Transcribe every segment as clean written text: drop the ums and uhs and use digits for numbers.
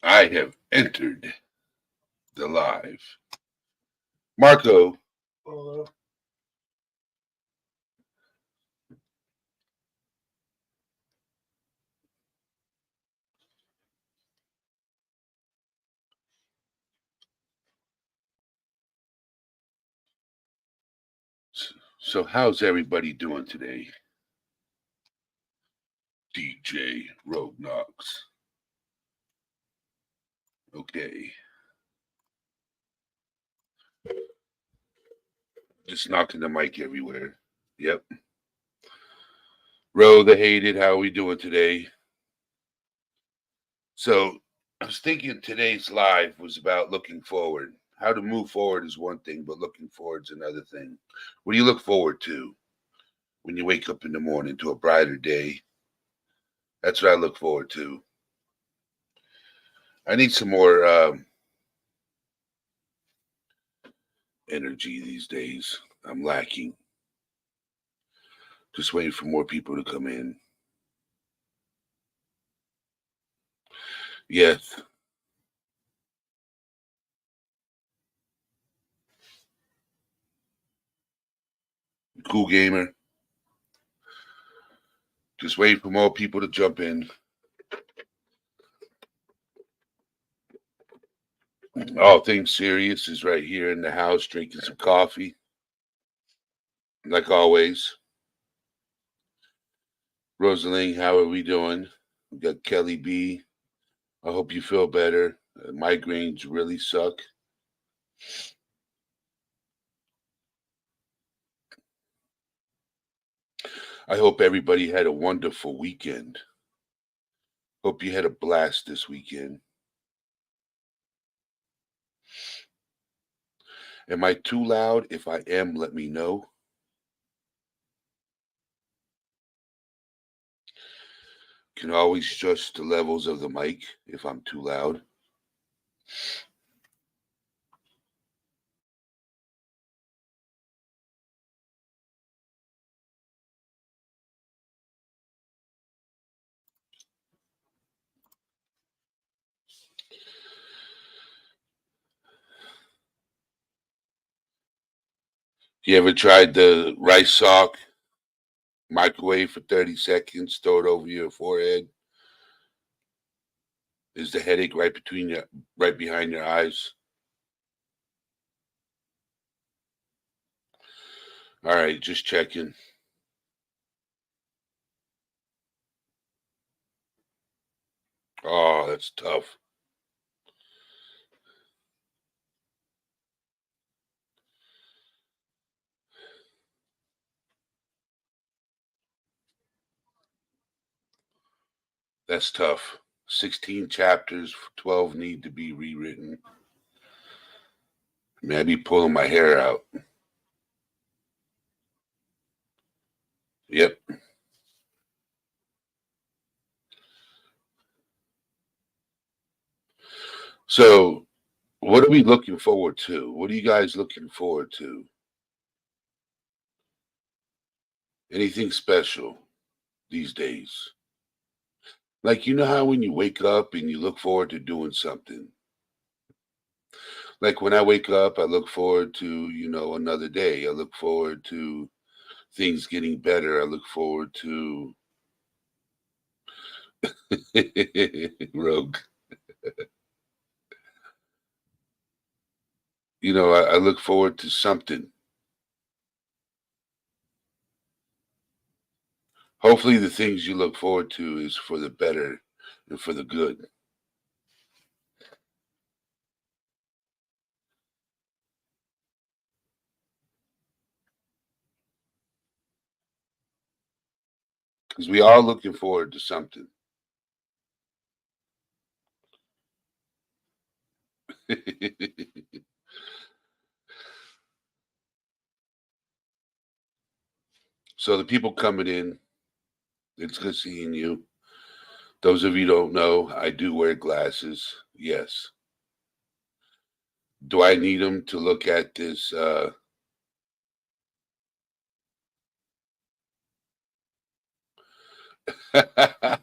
I have entered the live. Marco. Hello. So how's everybody doing today? DJ Rogue Knox. Okay. Just knocking the mic everywhere. Yep. Ro the Hated, how are we doing today? So I was thinking today's live was about looking forward. How to move forward is one thing, but looking forward is another thing. What do you look forward to when you wake up in the morning to a brighter day? That's what I look forward to. I need some more energy these days. I'm lacking. Just waiting for more people to come in. Yes. Cool gamer. Just waiting for more people to jump in. All things serious is right here in the house, drinking some coffee. Like always. Rosaline, how are we doing? We got Kelly B. I hope you feel better. Migraines really suck. I hope everybody had a wonderful weekend. Hope you had a blast this weekend. Am I too loud? If I am, let me know. Can always adjust the levels of the mic if I'm too loud. You ever tried the rice sock? Microwave for 30 seconds, throw it over your forehead. Is the headache right behind your eyes? All right, just checking. Oh, that's tough. That's tough. 16 chapters, 12 need to be rewritten. I mean, I'd be pulling my hair out. Yep. So, what are we looking forward to? What are you guys looking forward to? Anything special these days? Like, you know how when you wake up and you look forward to doing something? Like, when I wake up, I look forward to, another day. I look forward to things getting better. I look forward to Rogue. I look forward to something. Hopefully, the things you look forward to is for the better and for the good. because we are looking forward to something. So the people coming in, it's good seeing you. Those of you who don't know, I do wear glasses. Yes. Do I need them to look at this?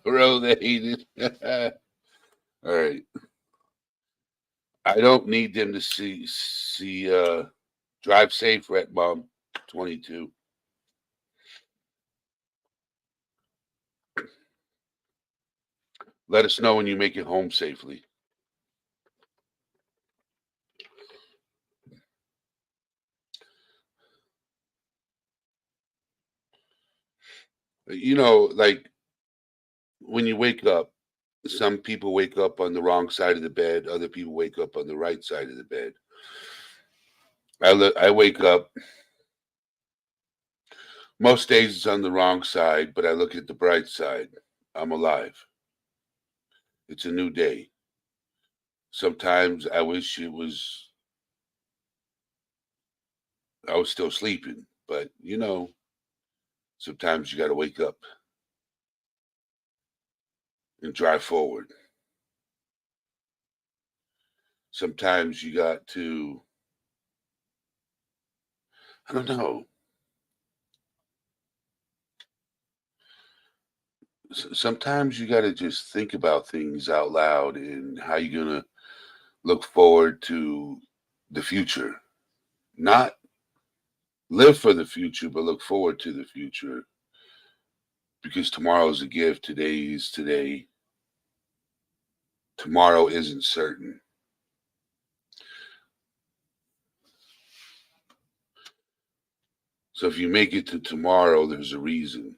Road hated. All right. I don't need them to see drive safe, Red Mom 22. Let us know when you make it home safely. You know, like when you wake up, some people wake up on the wrong side of the bed, other people wake up on the right side of the bed. I wake up most days it's on the wrong side, but I look at the bright side. I'm alive. It's a new day. Sometimes I wish I was still sleeping, but sometimes you got to wake up and drive forward. Sometimes you got to, I don't know. Sometimes you got to just think about things out loud and how you're going to look forward to the future. Not live for the future, but look forward to the future because tomorrow's a gift. Today is today. Tomorrow isn't certain. So if you make it to tomorrow, there's a reason.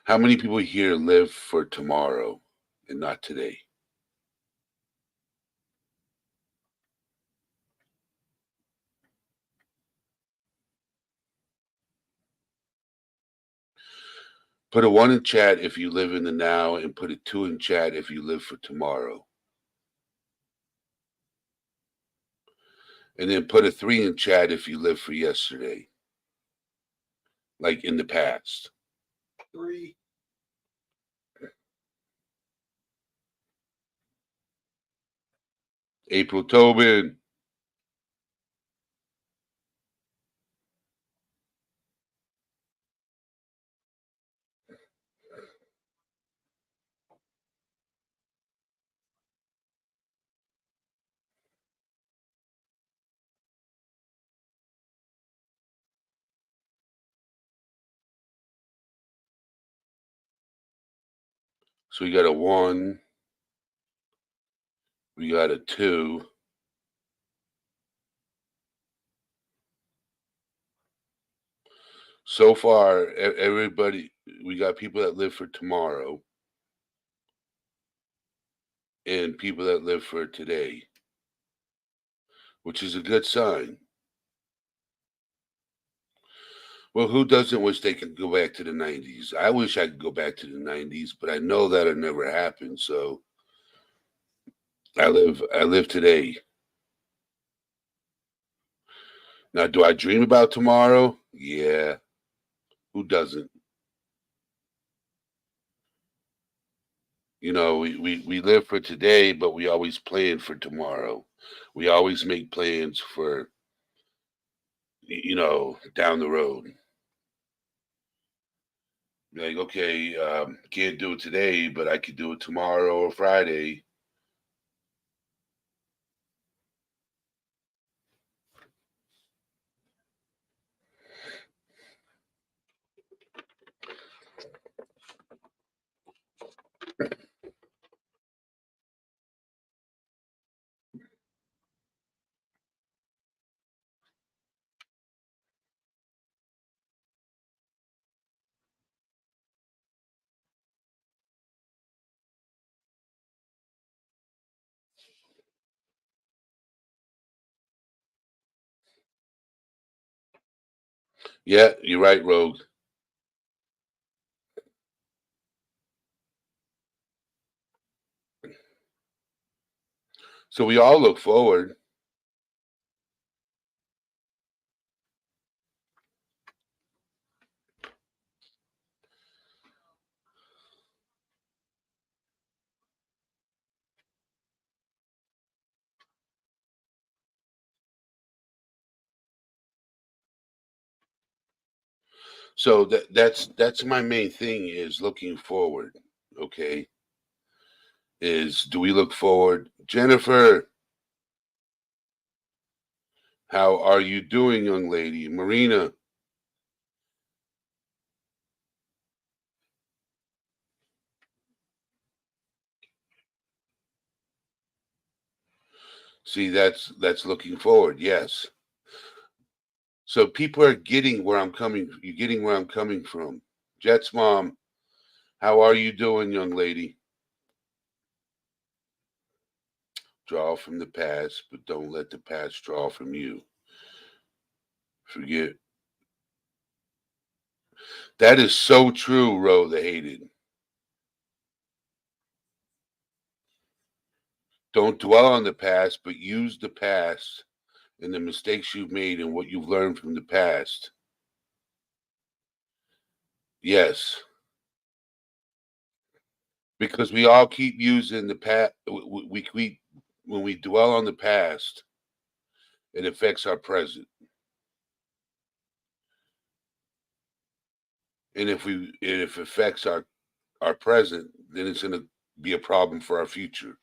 How many people here live for tomorrow and not today? Put a one in chat if you live in the now, and put a two in chat if you live for tomorrow. And then put a three in chat if you live for yesterday, like in the past. Three. April Tobin. So we got a one. We got a two. So far, everybody, we got people that live for tomorrow and people that live for today, which is a good sign. Well, who doesn't wish they could go back to the 90s? I wish I could go back to the 90s, but I know that'll never happen. So I live today. Now, do I dream about tomorrow? Yeah. Who doesn't? We live for today, but we always plan for tomorrow. We always make plans for, down the road. Like, okay, can't do it today, but I could do it tomorrow or Friday. Yeah, you're right, Rogue. So we all look forward. So that's my main thing is looking forward. Okay, is do we look forward, Jennifer? How are you doing, young lady? Marina, see that's looking forward. Yes. So people are getting where I'm coming. You're getting where I'm coming from. Jets mom, how are you doing, young lady? Draw from the past, but don't let the past draw from you. Forget. That is so true, Ro the hated. Don't dwell on the past, but use the past and the mistakes you've made and what you've learned from the past. Yes, because we all keep using the past. We when we dwell on the past, it affects our present, and if it affects our present, then it's going to be a problem for our future.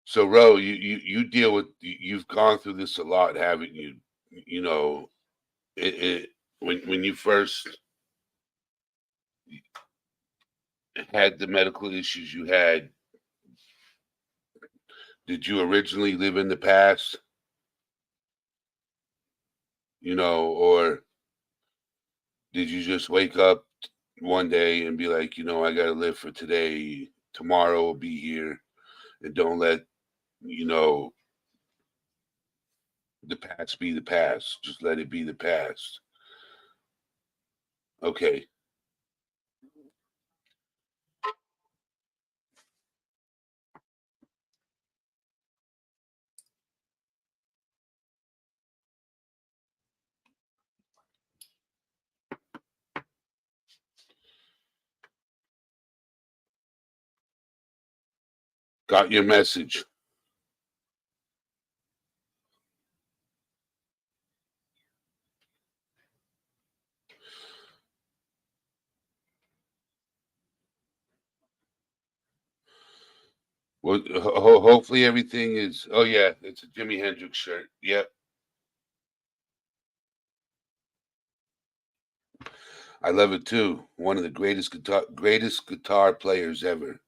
So, Ro, you deal with you've gone through this a lot, haven't you? You know, it when you first had the medical issues you had, did you originally live in the past? Or did you just wake up one day and be like, I got to live for today. Tomorrow will be here, and don't let you know the past be the past. Just let it be the past. Okay, got your message. Well, hopefully everything is. Oh yeah, it's a Jimi Hendrix shirt. Yep, I love it too. One of the greatest guitar players ever.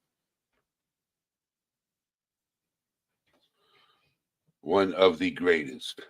One of the greatest.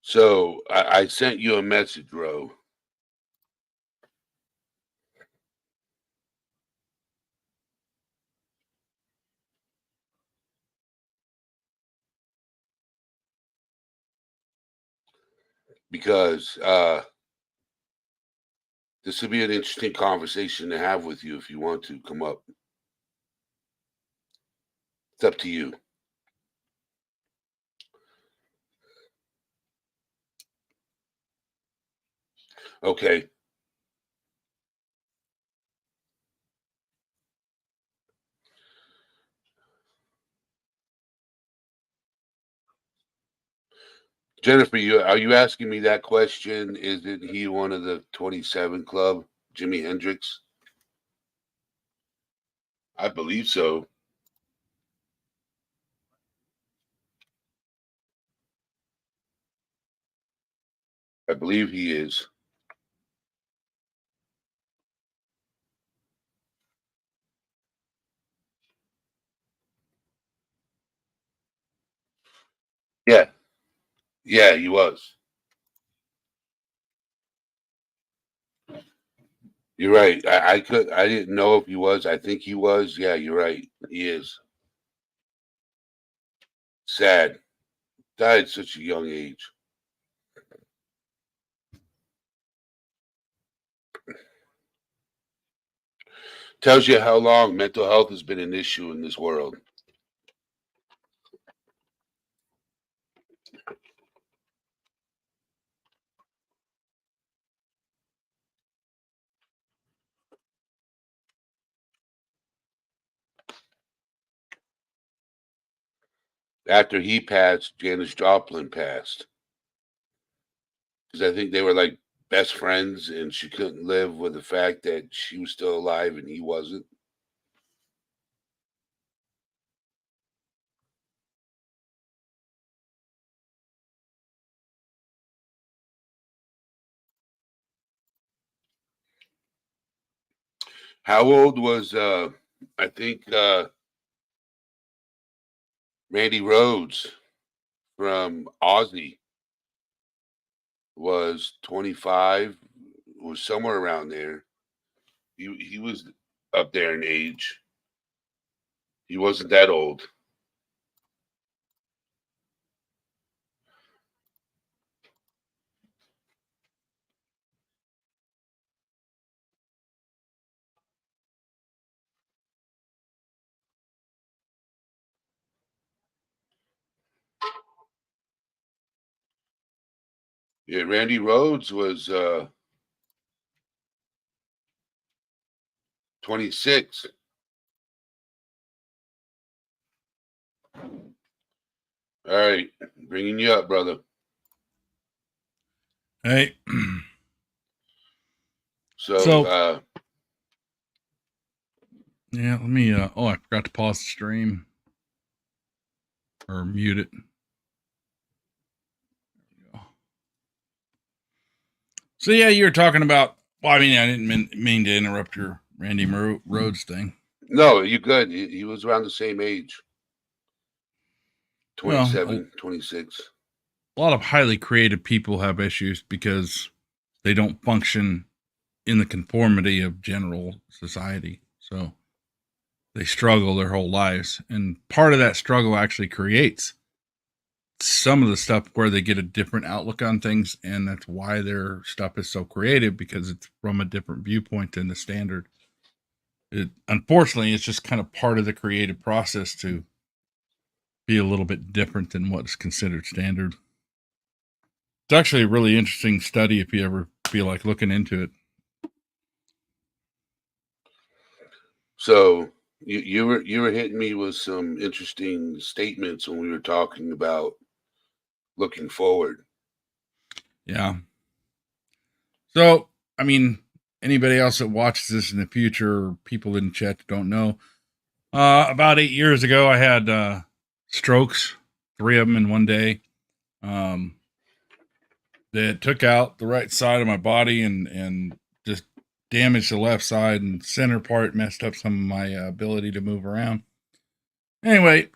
So I sent you a message, Ro. because this would be an interesting conversation to have with you if you want to come up. It's up to you. Okay. Jennifer, are you asking me that question? Isn't he one of the 27 Club, Jimi Hendrix? I believe so. I believe he is. Yeah. Yeah, he was. You're right. I didn't know if he was. I think he was. Yeah, you're right. He is. Sad. Died at such a young age. Tells you how long mental health has been an issue in this world. After he passed, Janis Joplin passed. Because I think they were like best friends and she couldn't live with the fact that she was still alive and he wasn't. How old was I think Randy Rhoads from Ozzy was 25, was somewhere around there. He was up there in age. He wasn't that old. Yeah, Randy Rhoads was 26. All right, bringing you up, brother. Hey. So yeah, let me I forgot to pause the stream or mute it. So yeah, you were talking about, well, I mean, I didn't mean to interrupt your Randy Rhoads thing. no, you good. He was around the same age. 27, Well, 26. A lot of highly creative people have issues because they don't function in the conformity of general society. So they struggle their whole lives. And part of that struggle actually creates some of the stuff where they get a different outlook on things. And that's why their stuff is so creative, because it's from a different viewpoint than the standard. Unfortunately, it's just kind of part of the creative process to be a little bit different than what's considered standard. It's actually a really interesting study if you ever feel like looking into it. So you were hitting me with some interesting statements when we were talking about looking forward. Yeah. So, I mean, anybody else that watches this in the future, or people in the chat that don't know, about 8 years ago, I had strokes, 3 of them in one day. That took out the right side of my body and just damaged the left side, and center part messed up some of my ability to move around. Anyway,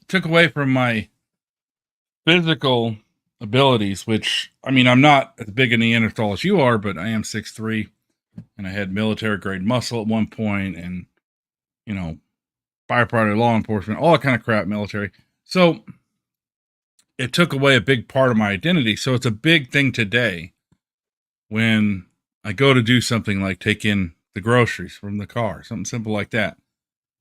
took away from my physical abilities, which, I mean, I'm not as big a Neanderthal as you are, but I am 6'3", and I had military grade muscle at one point, and, you know, firefighter, law enforcement, all that kind of crap, military. So it took away a big part of my identity. So it's a big thing today when I go to do something like take in the groceries from the car, something simple like that.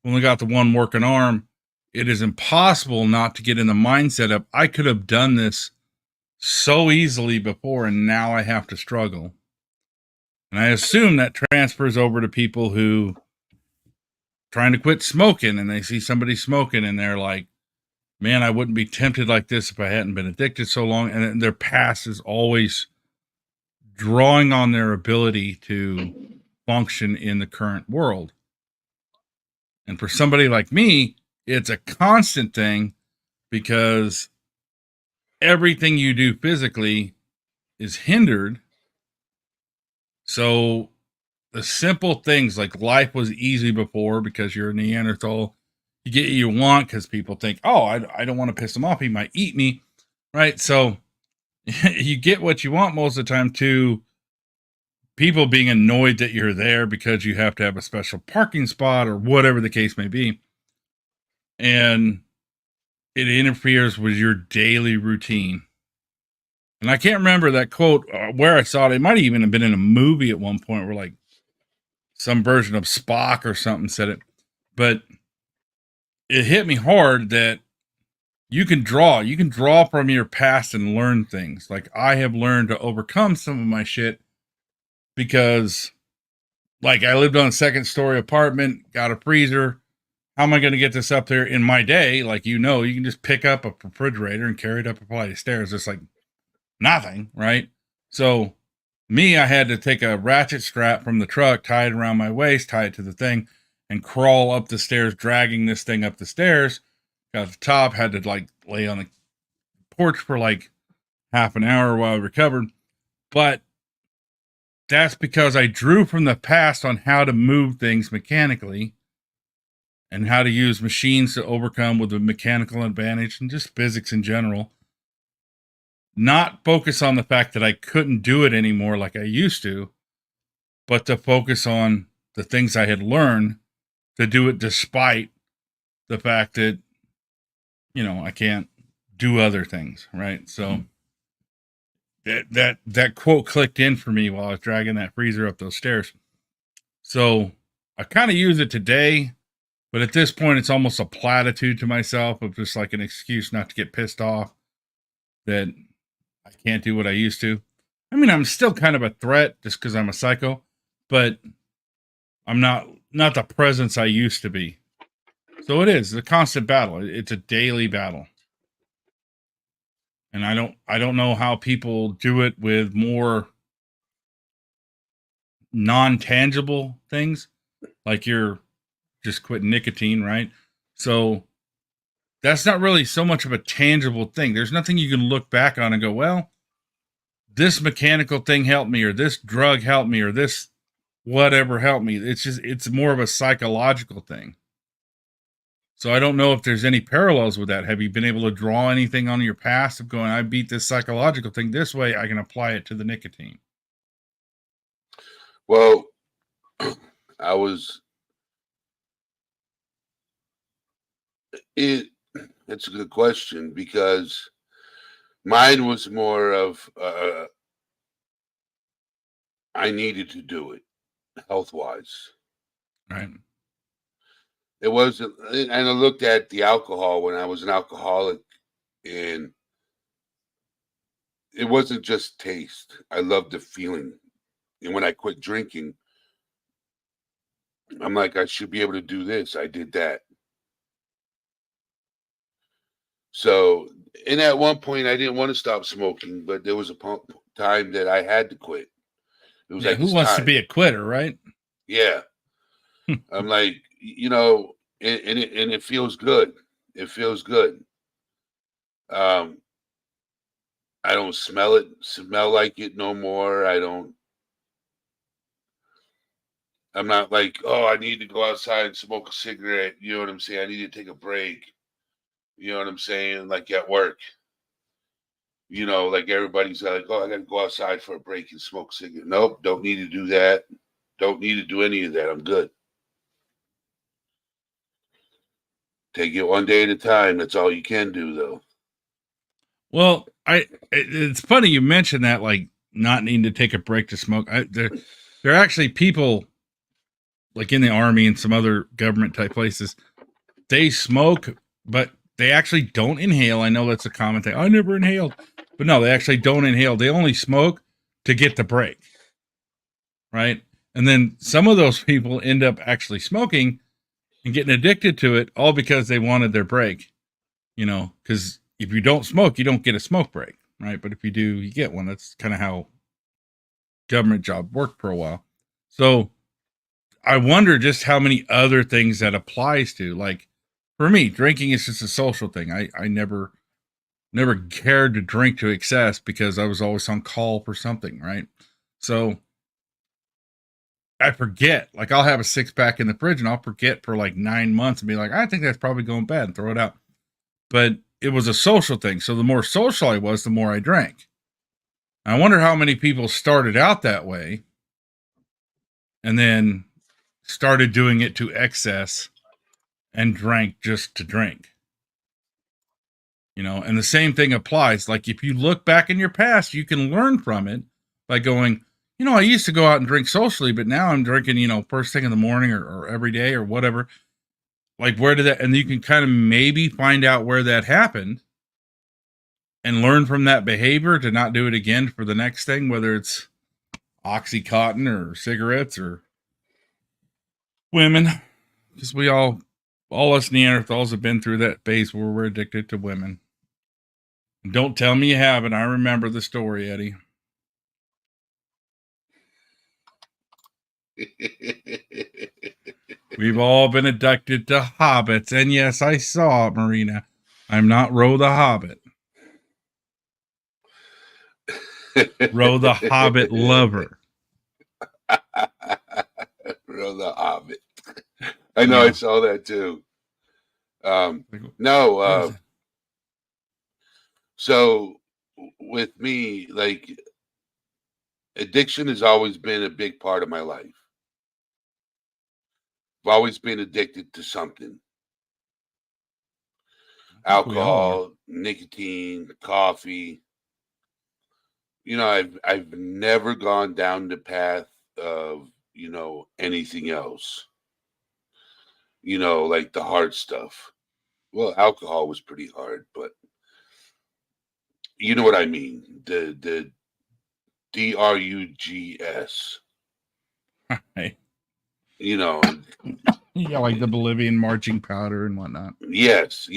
Only got the one working arm. It is impossible not to get in the mindset of I could have done this so easily before, and now I have to struggle. And I assume that transfers over to people who trying to quit smoking and they see somebody smoking and they're like, man, I wouldn't be tempted like this if I hadn't been addicted so long. And their past is always drawing on their ability to function in the current world. And for somebody like me, it's a constant thing because everything you do physically is hindered. So the simple things like life was easy before because you're a Neanderthal. You get what you want because people think, oh, I don't want to piss him off. He might eat me. Right. So you get what you want most of the time to people being annoyed that you're there because you have to have a special parking spot or whatever the case may be. And it interferes with your daily routine. And I can't remember that quote where I saw it. It might even have been in a movie at one point where like some version of Spock or something said it. But it hit me hard that you can draw from your past and learn things. Like I have learned to overcome some of my shit because like I lived on a second story apartment, got a freezer. How am I going to get this up there in my day? Like, you can just pick up a refrigerator and carry it up a flight of stairs. It's like nothing, right? So me, I had to take a ratchet strap from the truck, tie it around my waist, tie it to the thing, and crawl up the stairs, dragging this thing up the stairs. Got to the top, had to like lay on the porch for like half an hour while I recovered. But that's because I drew from the past on how to move things mechanically and how to use machines to overcome with a mechanical advantage and just physics in general. Not focus on the fact that I couldn't do it anymore like I used to, but to focus on the things I had learned to do it despite the fact that, I can't do other things. Right. So that quote clicked in for me while I was dragging that freezer up those stairs. So I kind of use it today, but at this point, it's almost a platitude to myself of just like an excuse not to get pissed off that I can't do what I used to. I mean, I'm still kind of a threat just because I'm a psycho, but I'm not the presence I used to be. So it is a constant battle. It's a daily battle. And I don't know how people do it with more non-tangible things like you're just quit nicotine, right? So that's not really so much of a tangible thing. There's nothing you can look back on and go, well, this mechanical thing helped me, or this drug helped me, or this whatever helped me. It's more of a psychological thing. So I don't know if there's any parallels with that. Have you been able to draw anything on your past of going, I beat this psychological thing this way, I can apply it to the nicotine? Well, it's a good question because mine was more of I needed to do it health wise. Right. It wasn't, and I looked at the alcohol when I was an alcoholic, and it wasn't just taste. I loved the feeling. And when I quit drinking, I'm like, I should be able to do this. I did that. So, and at one point, I didn't want to stop smoking, but there was a time that I had to quit. It was Yeah, like, who it's wants to time. be a quitter, right? Yeah. I'm like, and it feels good. It feels good. I don't smell like it no more. I'm not like, oh, I need to go outside and smoke a cigarette. You know what I'm saying? I need to take a break. You know what I'm saying? Like at work, like everybody's like, oh, I got to go outside for a break and smoke a cigarette. Nope, don't need to do that. Don't need to do any of that. I'm good. Take it one day at a time. That's all you can do, though. Well, it's funny you mentioned that, like not needing to take a break to smoke. There are actually people like in the army and some other government type places. They smoke, but they actually don't inhale. I know that's a common thing. I never inhaled, but no, they actually don't inhale. They only smoke to get the break, right? And then some of those people end up actually smoking and getting addicted to it, all because they wanted their break. Because if you don't smoke, you don't get a smoke break, right? But if you do, you get one. That's kind of how government job worked for a while. So I wonder just how many other things that applies to. Like for me, drinking is just a social thing. I never cared to drink to excess because I was always on call for something, right? So I forget. Like I'll have a 6-pack in the fridge and I'll forget for like 9 months and be like, I think that's probably going bad, and throw it out. But it was a social thing. So the more social I was, the more I drank. I wonder how many people started out that way and then started doing it to excess and drank just to drink. And the same thing applies. Like if you look back in your past, you can learn from it by going, I used to go out and drink socially, but now I'm drinking, first thing in the morning or every day or whatever. Like where did that, and you can kind of maybe find out where that happened and learn from that behavior to not do it again for the next thing, whether it's Oxycontin or cigarettes or women. Because all us Neanderthals have been through that phase where we're addicted to women. Don't tell me you haven't. I remember the story, Eddie. We've all been addicted to hobbits. And yes, I saw it, Marina. I'm not Ro the Hobbit. Ro the Hobbit lover. Ro the Hobbit. I know, I saw that too. No. So with me, like addiction has always been a big part of my life. I've always been addicted to something. Alcohol, nicotine, coffee. I've never gone down the path of, anything else. Like the hard stuff. Well, alcohol was pretty hard, but you know what I mean. The drugs. Right. Yeah, like the Bolivian marching powder and whatnot. Yes.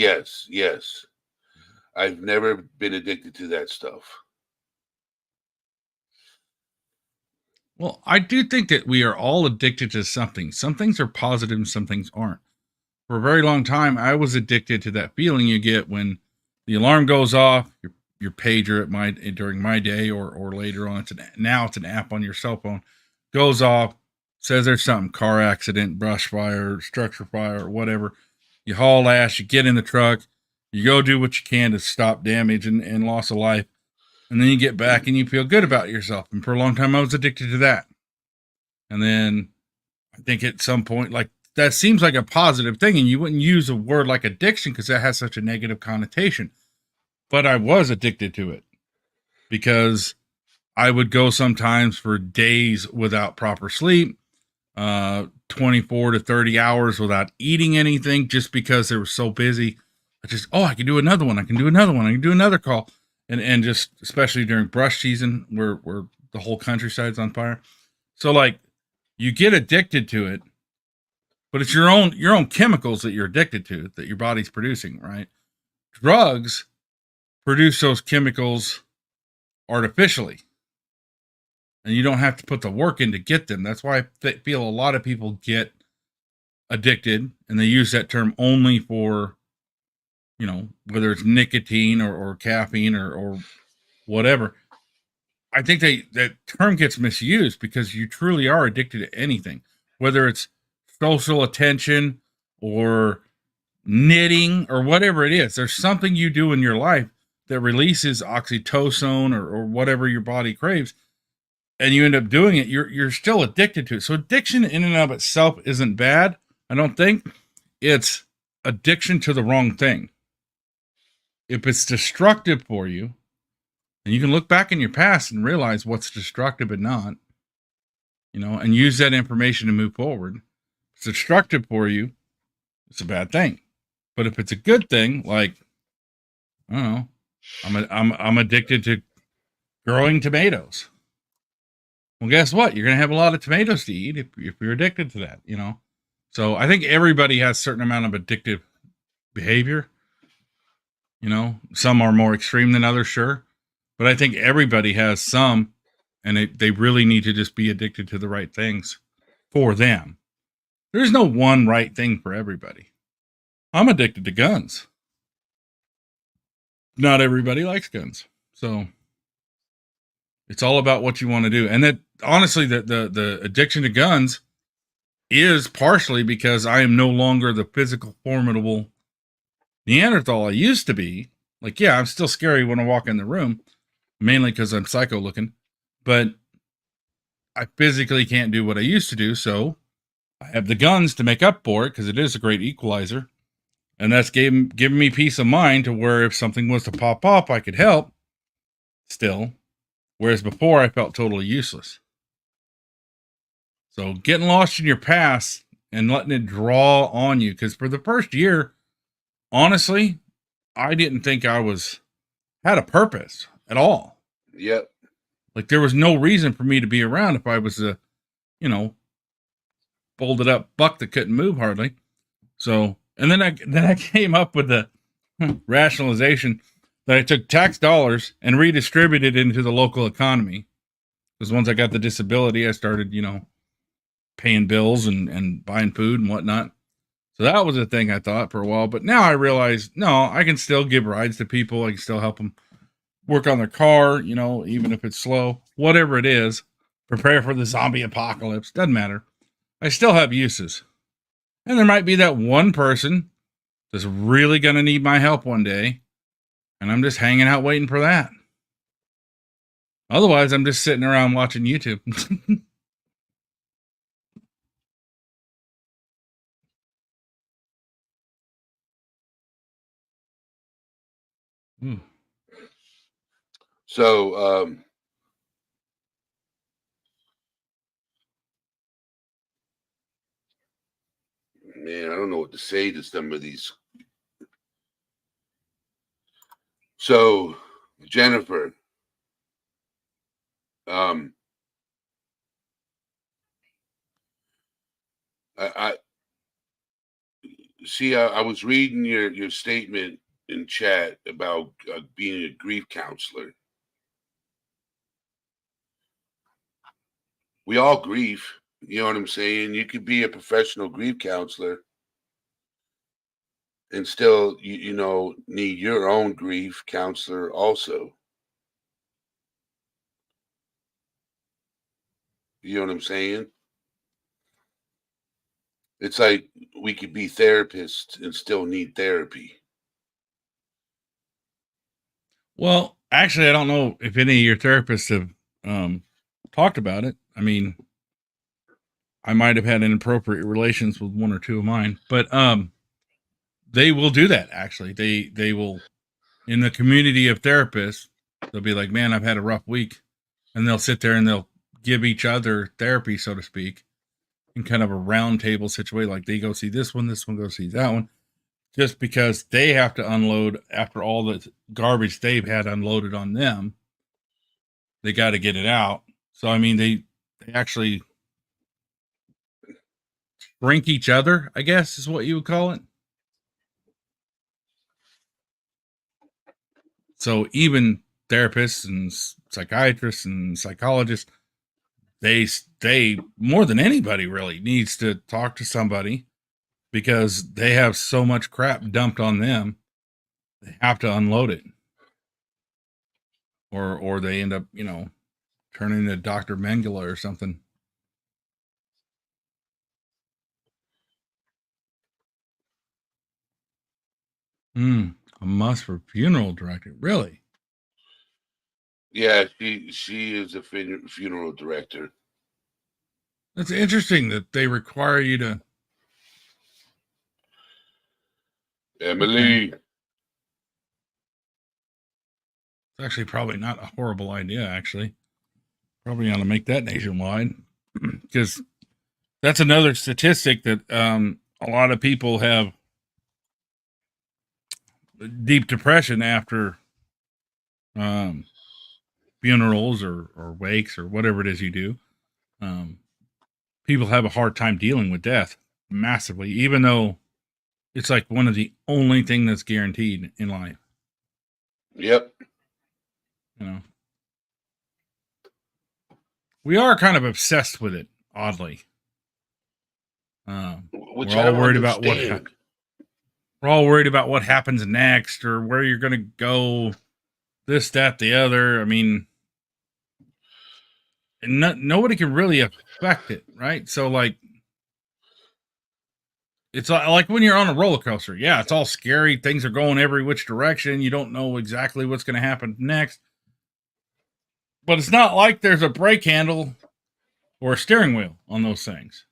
I've never been addicted to that stuff. Well, I do think that we are all addicted to something. Some things are positive and some things aren't. For a very long time, I was addicted to that feeling you get when the alarm goes off, your pager during my day or later on. Now it's an app on your cell phone, goes off, says there's something, car accident, brush fire, structure fire, or whatever. You haul ass, you get in the truck, you go do what you can to stop damage and loss of life. And then you get back and you feel good about yourself. And for a long time, I was addicted to that. And then I think at some point, like that seems like a positive thing. And you wouldn't use a word like addiction because that has such a negative connotation. But I was addicted to it because I would go sometimes for days without proper sleep, 24 to 30 hours without eating anything just because they were so busy. I can do another one. I can do another one. I can do another call. And just especially during brush season where the whole countryside's on fire. So like you get addicted to it, but it's your own chemicals that you're addicted to, that your body's producing, right? Drugs produce those chemicals artificially. And you don't have to put the work in to get them. That's why I feel a lot of people get addicted, and they use that term only for, whether it's nicotine or caffeine or whatever. I think that term gets misused because you truly are addicted to anything, whether it's social attention or knitting or whatever it is. There's something you do in your life that releases oxytocin or whatever your body craves, and you end up doing it. You're still addicted to it. So addiction in and of itself isn't bad. I don't think. It's addiction to the wrong thing. if it's destructive for you, and you can look back in your past and realize what's destructive and not, and use that information to move forward. If it's destructive for you, it's a bad thing. But if it's a good thing, like, I don't know, I'm addicted to growing tomatoes. Well, guess what? You're gonna have a lot of tomatoes to eat if you're addicted to that. So I think everybody has a certain amount of addictive behavior. Some are more extreme than others, sure, but I think everybody has some, and they really need to just be addicted to the right things for them. There's no one right thing for everybody. I'm addicted to guns. Not everybody likes guns, so it's all about what you want to do. And that honestly, the addiction to guns is partially because I am no longer the physical, formidable Neanderthal I used to be. Like, yeah, I'm still scary when I walk in the room, mainly because I'm psycho looking, but I physically can't do what I used to do. So I have the guns to make up for it because it is a great equalizer. And that's giving me peace of mind to where if something was to pop up, I could help still. Whereas before, I felt totally useless. So getting lost in your past and letting it draw on you. Because for the first year, honestly, I didn't think I had a purpose at all. Yep. Like there was no reason for me to be around if I was a, folded up buck that couldn't move hardly. So, and then I came up with the rationalization that I took tax dollars and redistributed into the local economy. Because once I got the disability, I started, paying bills and buying food and whatnot. So that was a thing I thought for a while. But now I realize, no, I can still give rides to people. I can still help them work on their car, even if it's slow, whatever it is, prepare for the zombie apocalypse. Doesn't matter. I still have uses. And there might be that one person that's really going to need my help one day. And I'm just hanging out waiting for that. Otherwise, I'm just sitting around watching YouTube. So, man, I don't know what to say to some of these. So, Jennifer, I see. I was reading your statement in chat about being a grief counselor. We all grieve. You know what I'm saying? You could be a professional grief counselor and still, need your own grief counselor also. You know what I'm saying? It's like we could be therapists and still need therapy. Well, actually, I don't know if any of your therapists have talked about it. I mean, I might have had inappropriate relations with one or two of mine, but they will do that. Actually, they will, in the community of therapists, they'll be like, "Man, I've had a rough week," and they'll sit there and they'll give each other therapy, so to speak, in kind of a round table situation. Like they go see this one goes see that one, just because they have to unload after all the garbage they've had unloaded on them. They got to get it out. So I mean, they actually shrink each other, I guess is what you would call it. So even therapists and psychiatrists and psychologists, they more than anybody really needs to talk to somebody because they have so much crap dumped on them. They have to unload it. Or they end up, turning into Dr. Mengele or something. A must for funeral director. Really? Yeah, she is a funeral director. That's interesting that they require you to. Emily. actually probably not a horrible idea, actually. Probably ought to make that nationwide because that's another statistic that a lot of people have deep depression after funerals or wakes or whatever it is you do. People have a hard time dealing with death massively, even though it's like one of the only thing that's guaranteed in life. Yep. You know, we are kind of obsessed with it, oddly. Which We're I all don't worried about understand. we're all worried about what happens next or where you're going to go, this, that, the other. I mean, nobody can really affect it, right? So, like, it's like when you're on a roller coaster. Yeah, it's all scary. Things are going every which direction. You don't know exactly what's going to happen next. But it's not like there's a brake handle or a steering wheel on those things.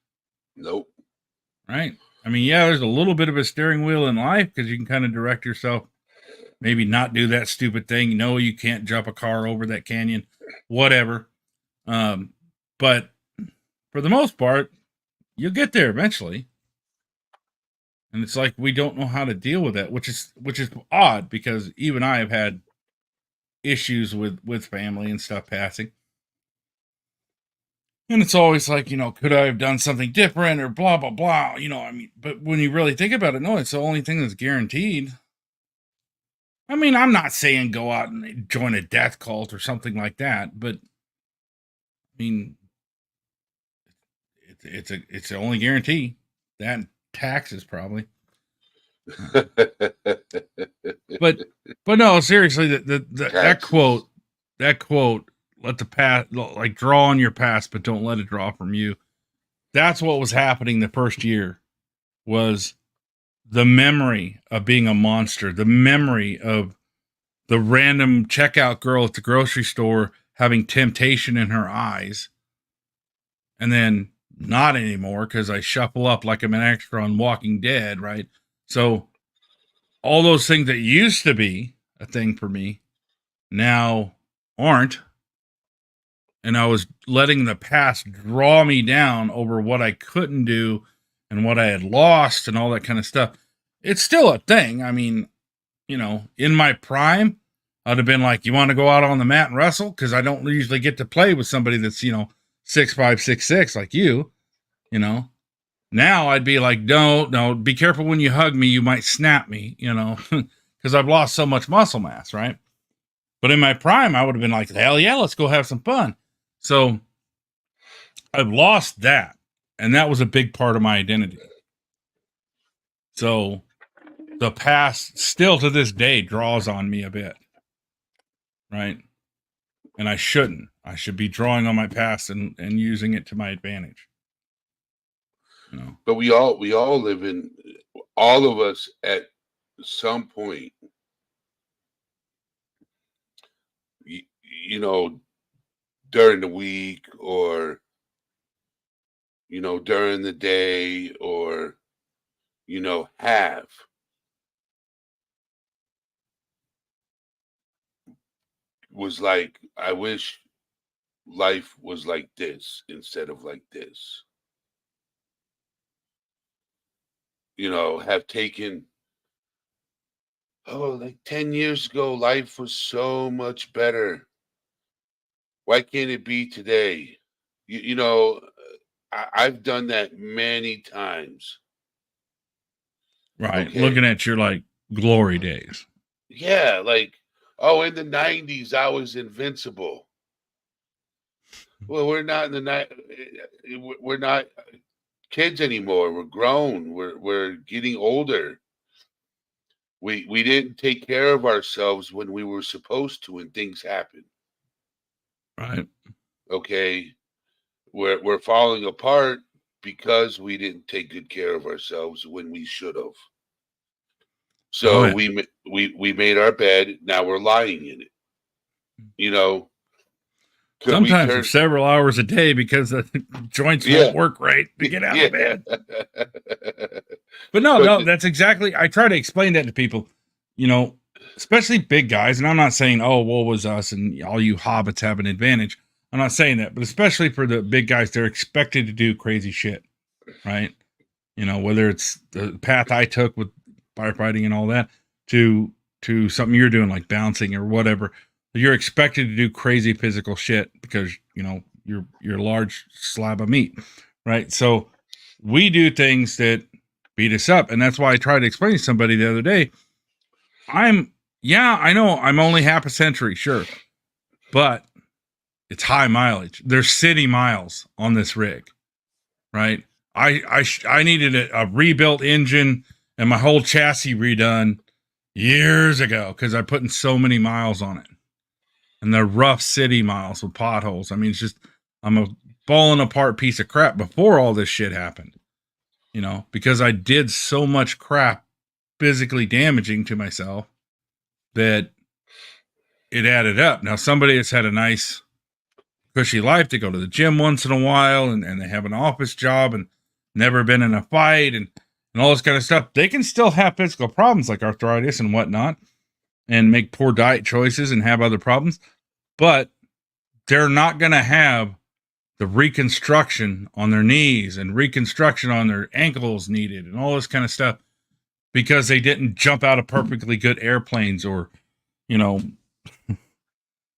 Nope. Right? I mean, yeah, there's a little bit of a steering wheel in life because you can kind of direct yourself. Maybe not do that stupid thing. No, you can't jump a car over that canyon. Whatever. But for the most part, you'll get there eventually. And it's like we don't know how to deal with that, which is odd because even I have had issues with family and stuff passing. And it's always like, could I have done something different or blah blah blah, I mean, but when you really think about it, no, it's the only thing that's guaranteed. I mean, I'm not saying go out and join a death cult or something like that, but I mean, it's the only guarantee. That and taxes probably. but no, seriously, that quote, let the past, like, draw on your past, but don't let it draw from you. That's what was happening the first year, was the memory of being a monster, the memory of the random checkout girl at the grocery store having temptation in her eyes, and then not anymore because I shuffle up like I'm an extra on Walking Dead, right? So all those things that used to be a thing for me now aren't. And I was letting the past draw me down over what I couldn't do and what I had lost and all that kind of stuff. It's still a thing. I mean, in my prime, I'd have been like, you want to go out on the mat and wrestle? Because I don't usually get to play with somebody that's, 6'5", 6'6", like you, Now I'd be like, no, be careful when you hug me. You might snap me, because I've lost so much muscle mass, right? But in my prime, I would have been like, hell yeah, let's go have some fun. So I've lost that. And that was a big part of my identity. So the past still to this day draws on me a bit. Right? And I shouldn't. I should be drawing on my past and using it to my advantage. But we all live in, all of us at some point, during the week or, during the day or, have was like, I wish life was like this instead of like this. Have taken, like 10 years ago, life was so much better. Why can't it be today? I've done that many times. Right. Okay. Looking at your, like, glory days. Yeah. Like, in the 90s, I was invincible. Well, we're not we're not kids anymore. We're grown. We're getting older. We didn't take care of ourselves when we were supposed to, and things happen. Right. Okay. We're falling apart because we didn't take good care of ourselves when we should have. So we made our bed. Now we're lying in it. Sometimes for several hours a day because the joints won't work right to get out of bed. But no, that's exactly. I try to explain that to people. especially big guys, and I'm not saying, oh, woe was us and all you hobbits have an advantage. I'm not saying that, but especially for the big guys, they're expected to do crazy shit, right? You know, whether it's the path I took with firefighting and all that to something you're doing like bouncing or whatever. You're expected to do crazy physical shit because, you know, you're a large slab of meat, right? So we do things that beat us up. And that's why I tried to explain to somebody the other day. I know I'm only half a century, sure, but it's high mileage. There's city miles on this rig, right? I needed a rebuilt engine and my whole chassis redone years ago because I put in so many miles on it. And they're rough city miles with potholes. I mean, it's just, I'm a falling apart piece of crap before all this shit happened, you know, because I did so much crap physically damaging to myself that it added up. Now, somebody that's had a nice, cushy life, they go to the gym once in a while and they have an office job and never been in a fight and all this kind of stuff, they can still have physical problems like arthritis and whatnot and make poor diet choices and have other problems, but they're not going to have the reconstruction on their knees and reconstruction on their ankles needed and all this kind of stuff because they didn't jump out of perfectly good airplanes or, you know,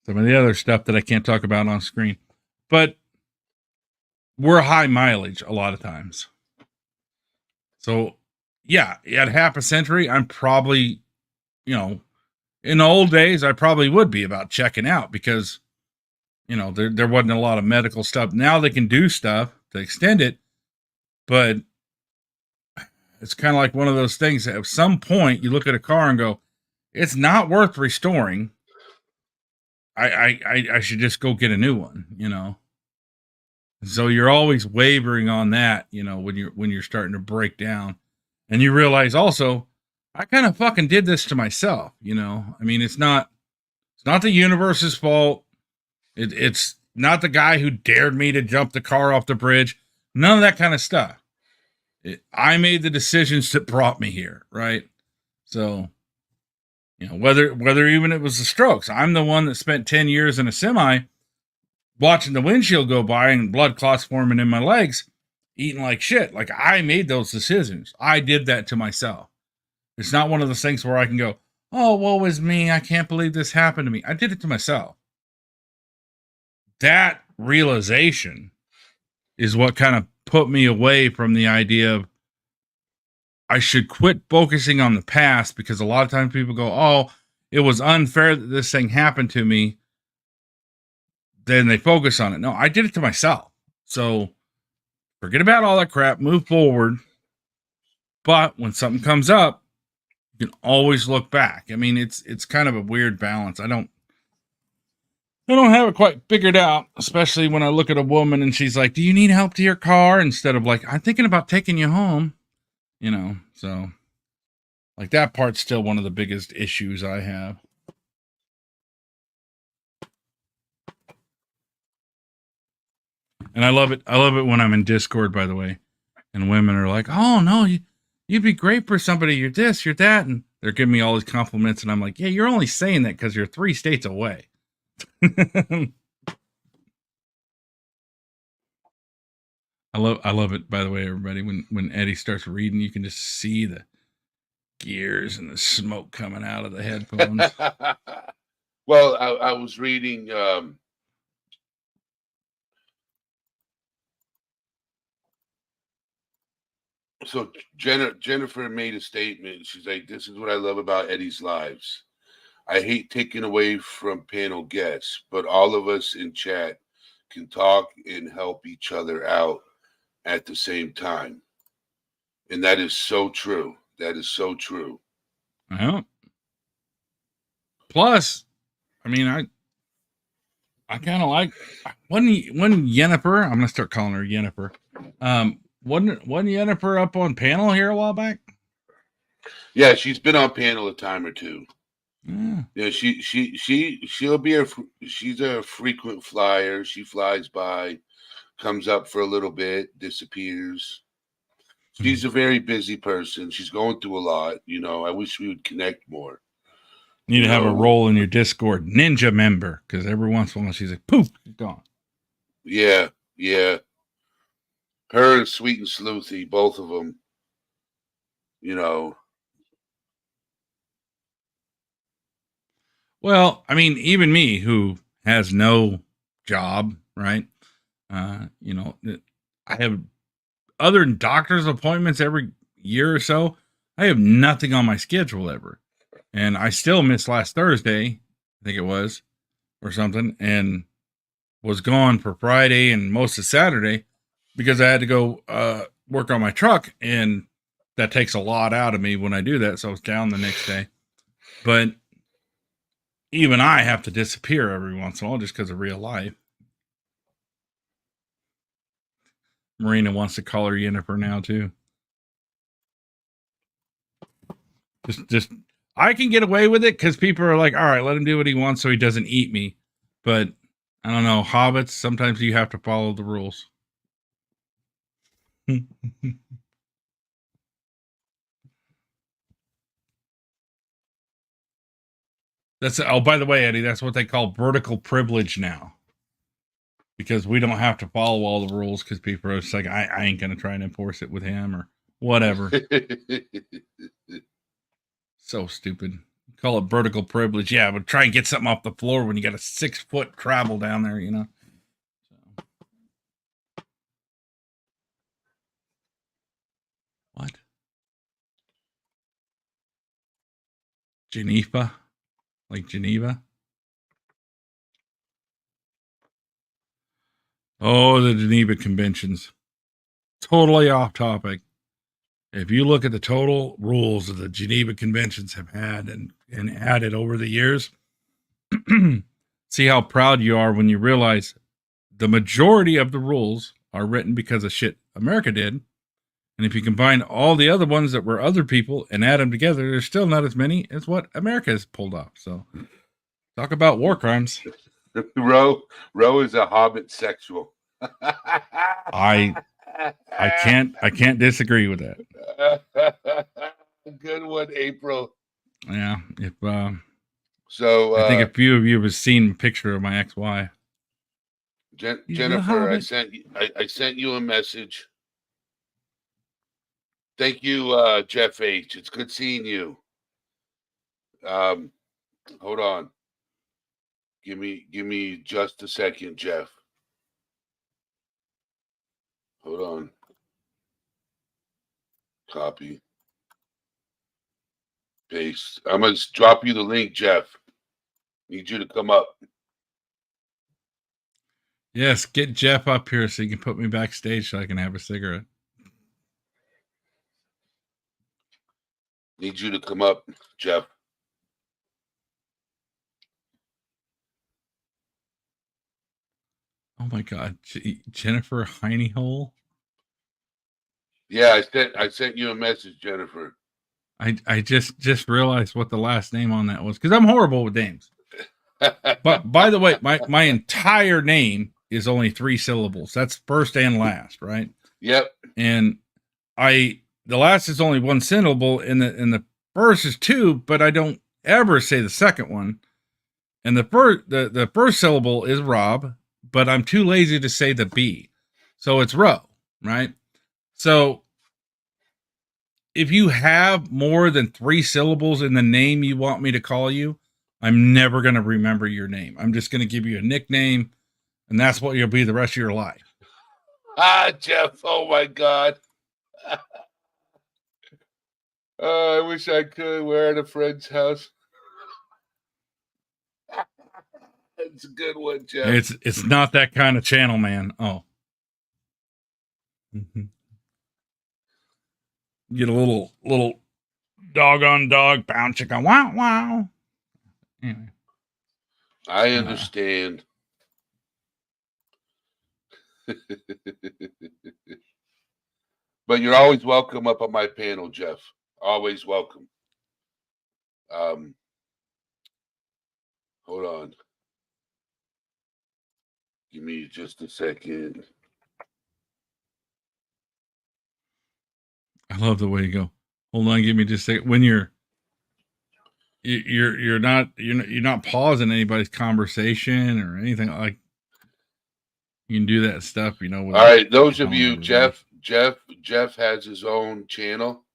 some of the other stuff that I can't talk about on screen. But we're high mileage a lot of times. So, yeah, at half a century, I'm probably, you know, in the old days, I probably would be about checking out because, you know, there wasn't a lot of medical stuff. Now they can do stuff to extend it, but it's kind of like one of those things that at some point you look at a car and go, it's not worth restoring. I should just go get a new one, you know? So you're always wavering on that, you know, when you're starting to break down and you realize also, I kind of fucking did this to myself, you know? I mean, it's not the universe's fault. It's not the guy who dared me to jump the car off the bridge. None of that kind of stuff. I made the decisions that brought me here, right? So, you know, whether even it was the strokes, I'm the one that spent 10 years in a semi watching the windshield go by and blood clots forming in my legs, eating like shit. Like I made those decisions. I did that to myself. It's not one of those things where I can go, oh, woe is me. I can't believe this happened to me. I did it to myself. That realization is what kind of put me away from the idea of I should quit focusing on the past because a lot of times people go, oh, it was unfair that this thing happened to me. Then they focus on it. No, I did it to myself. So forget about all that crap, move forward. But when something comes up, you can always look back. I mean, it's kind of a weird balance. I don't have it quite figured out, especially when I look at a woman and she's like, do you need help to your car? Instead of like, I'm thinking about taking you home, you know? So like that part's still one of the biggest issues I have. And I love it. I love it when I'm in Discord, by the way, and women are like, oh no, you'd be great for somebody. You're this, you're that. And they're giving me all these compliments. And I'm like, yeah, you're only saying that because you're 3 states away. I love it, by the way, everybody. When Eddie starts reading, you can just see the gears and the smoke coming out of the headphones. Well, I was reading so Jennifer made a statement. She's like, this is what I love about Eddie's lives. I hate taking away from panel guests, but all of us in chat can talk and help each other out at the same time. And that is so true. That is so true. Yeah. Plus, I mean, I kind of like wasn't Yennefer. I'm gonna start calling her Yennefer. Wasn't Yennefer up on panel here a while back? Yeah, she's been on panel a time or two. Yeah, she'll be she's a frequent flyer. She flies by, comes up for a little bit, disappears. She's a very busy person. She's going through a lot. You know, I wish we would connect more. You need to have a role in your Discord, ninja member, because every once in a while she's like, poof, gone. Yeah, yeah. Her and Sweet and Sleuthy, both of them, you know. Well, I mean, even me who has no job, right? You know, I have other than doctor's appointments every year or so, I have nothing on my schedule ever. And I still missed last Thursday, I think it was, or something, and was gone for Friday and most of Saturday because I had to go work on my truck, and that takes a lot out of me when I do that. So I was down the next day. But even I have to disappear every once in a while just because of real life. Marina wants to call her Yennefer now too. Just I can get away with it because people are like, all right, let him do what he wants so he doesn't eat me. But I don't know, hobbits, sometimes you have to follow the rules. That's by the way, Eddie, that's what they call vertical privilege now. Because we don't have to follow all the rules because people are just like, I ain't gonna try and enforce it with him or whatever. So stupid. Call it vertical privilege. Yeah, but try and get something off the floor when you got a 6-foot travel down there, you know. What? Geneva? Like Geneva? Oh, the Geneva Conventions. Totally off topic. If you look at the total rules that the Geneva Conventions have had and added over the years, see how proud you are when you realize the majority of the rules are written because of shit America did. And if you combine all the other ones that were other people and add them together, there's still not as many as what America has pulled off. So talk about war crimes. Roe is a hobbit sexual. I can't disagree with that. Good one, April. Yeah, if so I think a few of you have seen a picture of my ex-wife. Jennifer, I sent you a message. Thank you, Jeff H. It's good seeing you. Hold on. Give me just a second, Jeff. Hold on. Copy. Paste. I'm gonna drop you the link, Jeff. Need you to come up. Yes, get Jeff up here so you can put me backstage so I can have a cigarette. Need you to come up, Jeff. Oh my God, Jennifer Hineyhole. Yeah, I sent you a message, Jennifer. I just realized what the last name on that was because I'm horrible with names. But by the way, my entire name is only 3 syllables. That's first and last, right? Yep. And the last is only 1 syllable, and the first is 2, but I don't ever say the second one. And the first syllable is Rob, but I'm too lazy to say the B, so it's Roe, right? So if you have more than 3 syllables in the name you want me to call you, I'm never going to remember your name. I'm just going to give you a nickname, and that's what you'll be the rest of your life. Jeff. Oh my God. I wish I could. We're at a friend's house. It's a good one, Jeff. It's not that kind of channel, man. Oh. Mm-hmm. Get a little dog on dog pound chicken. Wow, wow. Anyway. I understand. But you're always welcome up on my panel, Jeff. Always welcome. Hold on. Give me just a second. I love the way you go. Hold on, give me just a second. When you're you're not pausing anybody's conversation or anything like. You can do that stuff, you know. All right, those of telling you, everybody. Jeff has his own channel.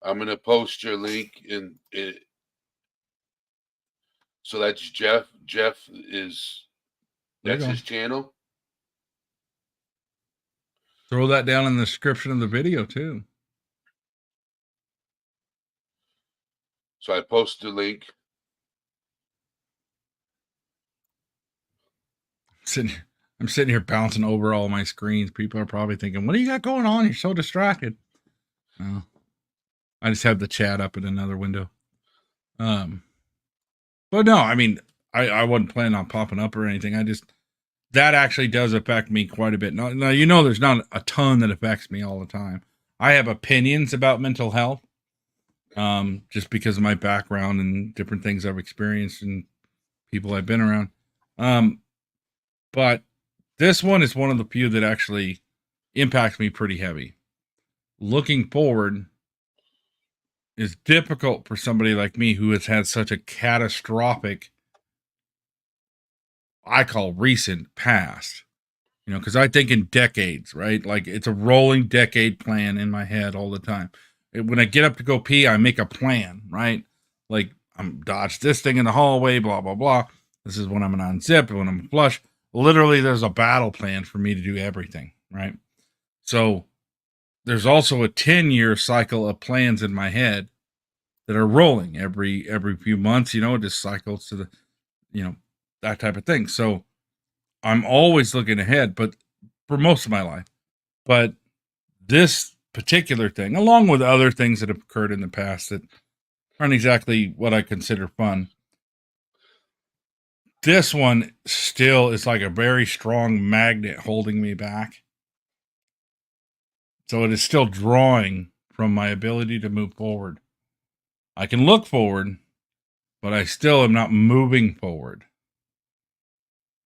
I'm gonna post your link in it. So that's Jeff. That's his channel. Throw that down in the description of the video too. So I post the link. I'm sitting here bouncing over all my screens. People are probably thinking, "What do you got going on? You're so distracted." Well, I just have the chat up in another window. But no, I mean, I wasn't planning on popping up or anything. That actually does affect me quite a bit. Now, you know, there's not a ton that affects me all the time. I have opinions about mental health, just because of my background and different things I've experienced and people I've been around. But this one is one of the few that actually impacts me pretty heavy. Looking forward is difficult for somebody like me who has had such a catastrophic, I call recent past, you know, because I think in decades, right? Like it's a rolling decade plan in my head all the time. When I get up to go pee, I make a plan, right? Like I'm dodge this thing in the hallway, blah, blah, blah. This is when I'm going to unzip, when I'm going to flush. Literally, there's a battle plan for me to do everything, right? So there's also a 10-year cycle of plans in my head that are rolling every few months, you know, it just cycles to the, you know, that type of thing. So I'm always looking ahead, but for most of my life. But this particular thing, along with other things that have occurred in the past that aren't exactly what I consider fun, this one still is like a very strong magnet holding me back. So it is still drawing from my ability to move forward. I can look forward, but I still am not moving forward.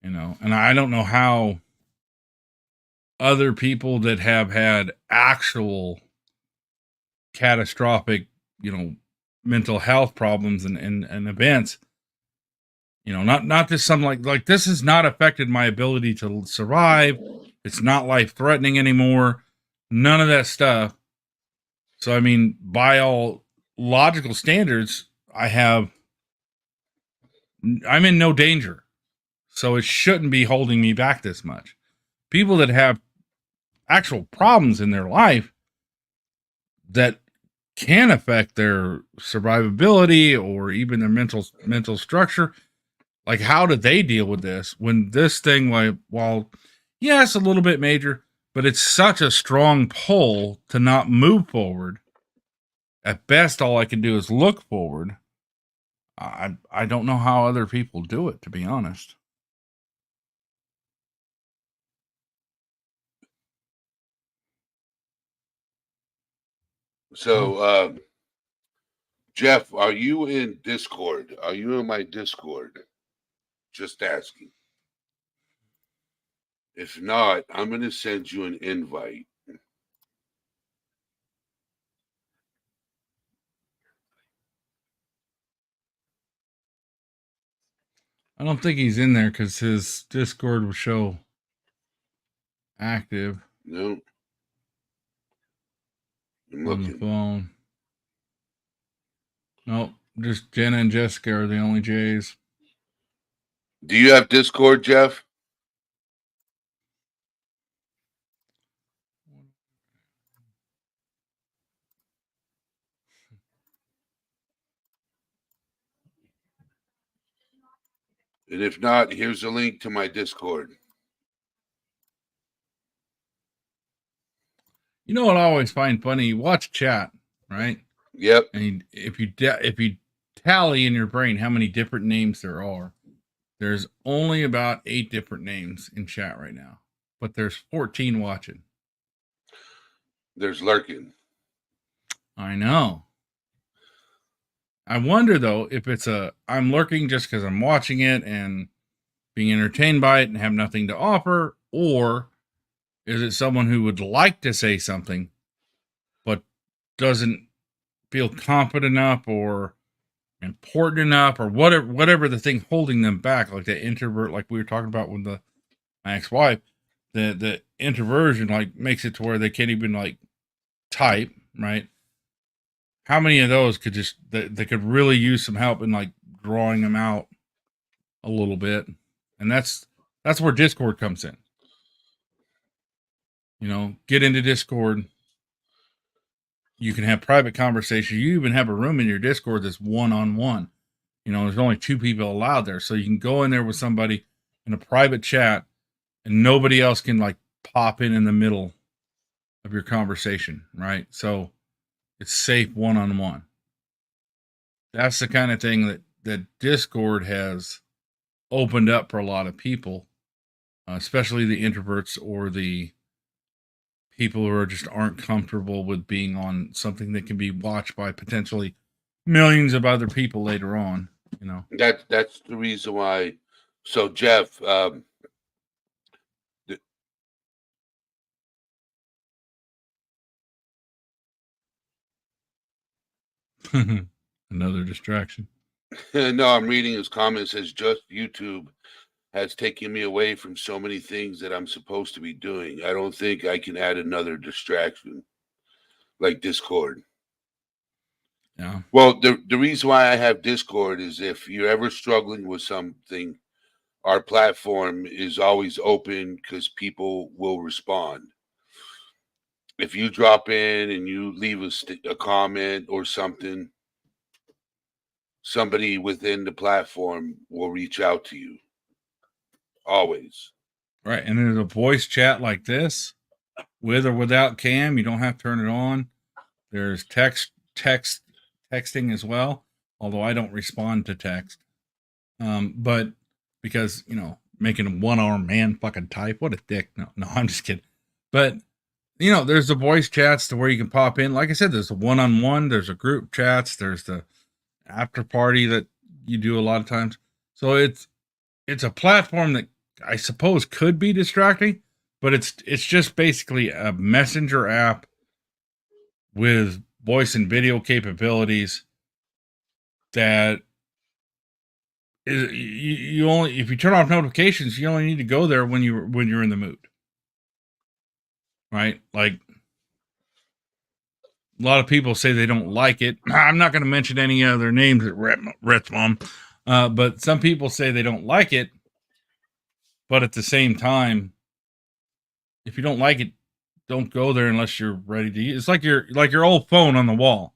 You know, and I don't know how other people that have had actual catastrophic, you know, mental health problems and events, you know, not just some like this has not affected my ability to survive. It's not life threatening anymore. None of that stuff. So, I mean, by all logical standards, I'm in no danger. So it shouldn't be holding me back this much. People that have actual problems in their life that can affect their survivability or even their mental structure, like how do they deal with this when this thing, like, while yes, a little bit major, but it's such a strong pull to not move forward. At best, all I can do is look forward. I don't know how other people do it, to be honest. So, Jeff, are you in Discord? Are you in my Discord? Just asking. If not, I'm going to send you an invite. I don't think he's in there because his Discord will show active. No. I'm on looking. the phone. Nope, just Jenna and Jessica are the only J's. Do you have Discord, Jeff? And if not, here's a link to my Discord. You know what I always find funny? You watch chat, right? Yep. And if you tally in your brain how many different names there are, there's only about 8 different names in chat right now, but there's 14 watching. There's lurking. I know. I wonder though if it's I'm lurking just because I'm watching it and being entertained by it and have nothing to offer, or is it someone who would like to say something but doesn't feel confident enough or important enough or whatever the thing holding them back, like the introvert, like we were talking about with my ex-wife, the introversion like makes it to where they can't even like type, right? How many of those could just they could really use some help in like drawing them out a little bit? And that's where Discord comes in. You know, get into Discord. You can have private conversations. You even have a room in your Discord that's one-on-one. You know, there's only 2 people allowed there. So you can go in there with somebody in a private chat and nobody else can like pop in the middle of your conversation, right? So it's safe one-on-one. That's the kind of thing that Discord has opened up for a lot of people, especially the introverts or the people who are just aren't comfortable with being on something that can be watched by potentially millions of other people later on. You know, That's the reason why. So Jeff, another distraction. no, I'm reading his comment. It says just YouTube has taken me away from so many things that I'm supposed to be doing. I don't think I can add another distraction like Discord. Yeah. Well, the reason why I have Discord is if you're ever struggling with something, our platform is always open because people will respond. If you drop in and you leave a comment or something, somebody within the platform will reach out to you. Always. Right. And there's a voice chat like this with or without cam. You don't have to turn it on. There's texting as well, although I don't respond to text. But because, you know, making a one-armed man fucking type, what a dick. No, I'm just kidding. But you know, there's the voice chats to where you can pop in. Like I said, there's a one-on-one, there's a group chats, there's the after party that you do a lot of times. So it's a platform that I suppose could be distracting, but it's just basically a messenger app with voice and video capabilities that is you only, if you turn off notifications, you only need to go there when you're in the mood. Right? Like a lot of people say they don't like it. I'm not going to mention any other names at Rhett's mom, but some people say they don't like it. But at the same time, if you don't like it, don't go there unless you're ready to use. It's like your old phone on the wall.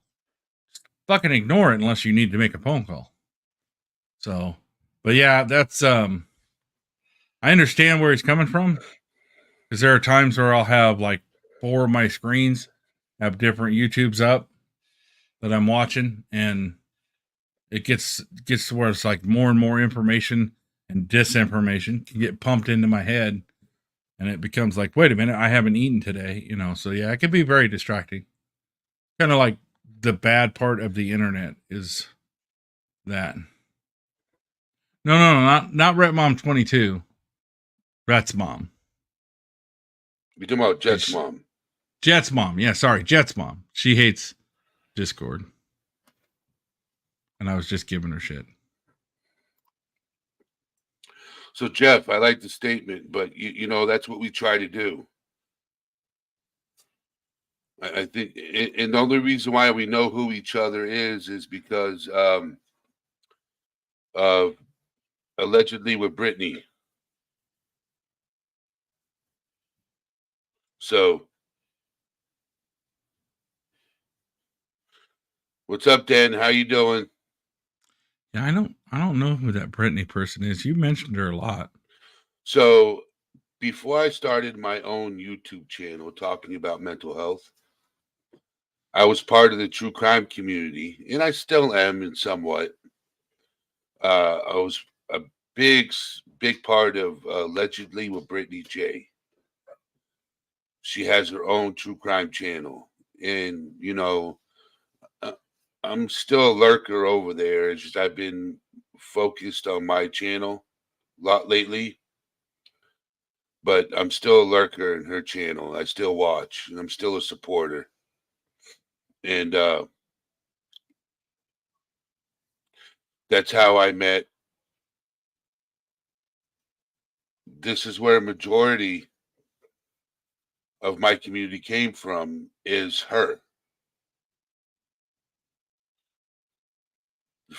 Just fucking ignore it unless you need to make a phone call. So, but yeah, that's I understand where he's coming from because there are times where I'll have like 4 of my screens have different YouTubes up that I'm watching, and it gets to where it's like more and more information and disinformation can get pumped into my head, and it becomes like, wait a minute, I haven't eaten today, you know. So yeah, it can be very distracting. Kind of like the bad part of the internet is that. No, not Rhett Mom 22. Rhett's mom. You're talking about Jet's mom. Jet's mom. Yeah, sorry, Jet's mom. She hates Discord. And I was just giving her shit. So Jeff, I like the statement, but you know that's what we try to do. I think, and the only reason why we know who each other is because allegedly with Brittany. So, what's up, Dan? How you doing? Yeah, I don't know who that Brittany person is. You mentioned her a lot. So, before I started my own YouTube channel talking about mental health, I was part of the true crime community, and I still am in somewhat. I was a big part of allegedly with Brittany J. She has her own true crime channel, and you know, I'm still a lurker over there. It's just I've been focused on my channel a lot lately, but I'm still a lurker in her channel. I still watch, and I'm still a supporter. And That's how I met. This is where a majority of my community came from, is her. The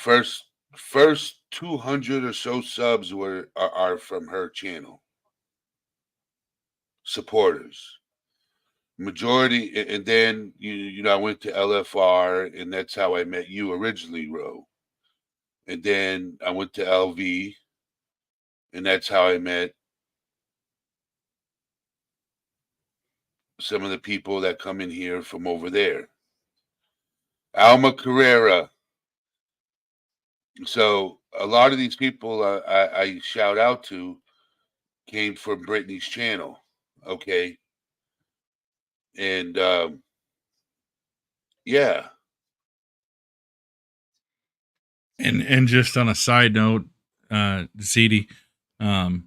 first 200 or so subs are from her channel. Supporters. Majority, and then you know I went to LFR, and that's how I met you originally, Ro. And then I went to LV, and that's how I met some of the people that come in here from over there. Alma Carrera. So a lot of these people I shout out to came from Brittany's channel, okay? And yeah. And just on a side note, CD, I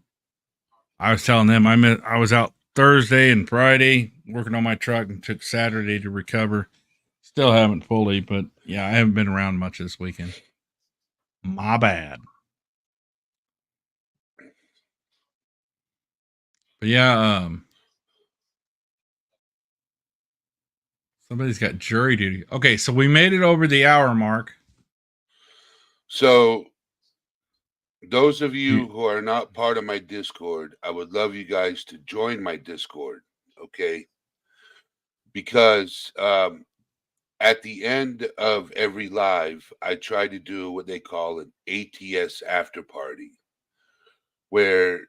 was telling them I was out Thursday and Friday working on my truck and took Saturday to recover. Still haven't fully, but yeah, I haven't been around much this weekend. My bad. But yeah, somebody's got jury duty. Okay, so we made it over the hour mark. So those of you who are not part of my Discord, I would love you guys to join my Discord, okay? Because at the end of every live, I try to do what they call an ATS after party, where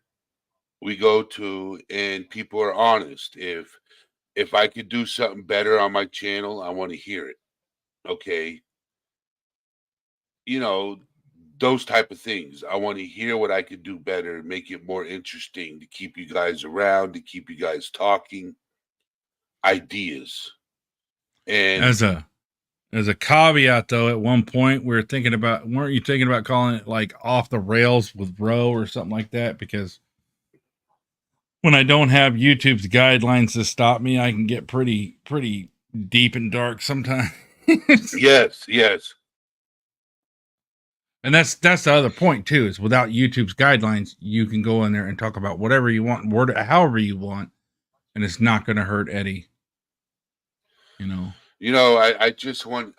we go to and people are honest. If I could do something better on my channel, I want to hear it. Okay. You know, those type of things. I want to hear what I could do better, make it more interesting to keep you guys around, to keep you guys talking, ideas. And As a caveat, though, at one point weren't you thinking about calling it like Off the Rails with Roe or something like that? Because when I don't have YouTube's guidelines to stop me, I can get pretty deep and dark sometimes. yes. And that's the other point too, is without YouTube's guidelines, you can go in there and talk about whatever you want, word however you want, and it's not going to hurt Eddie. You know. I just want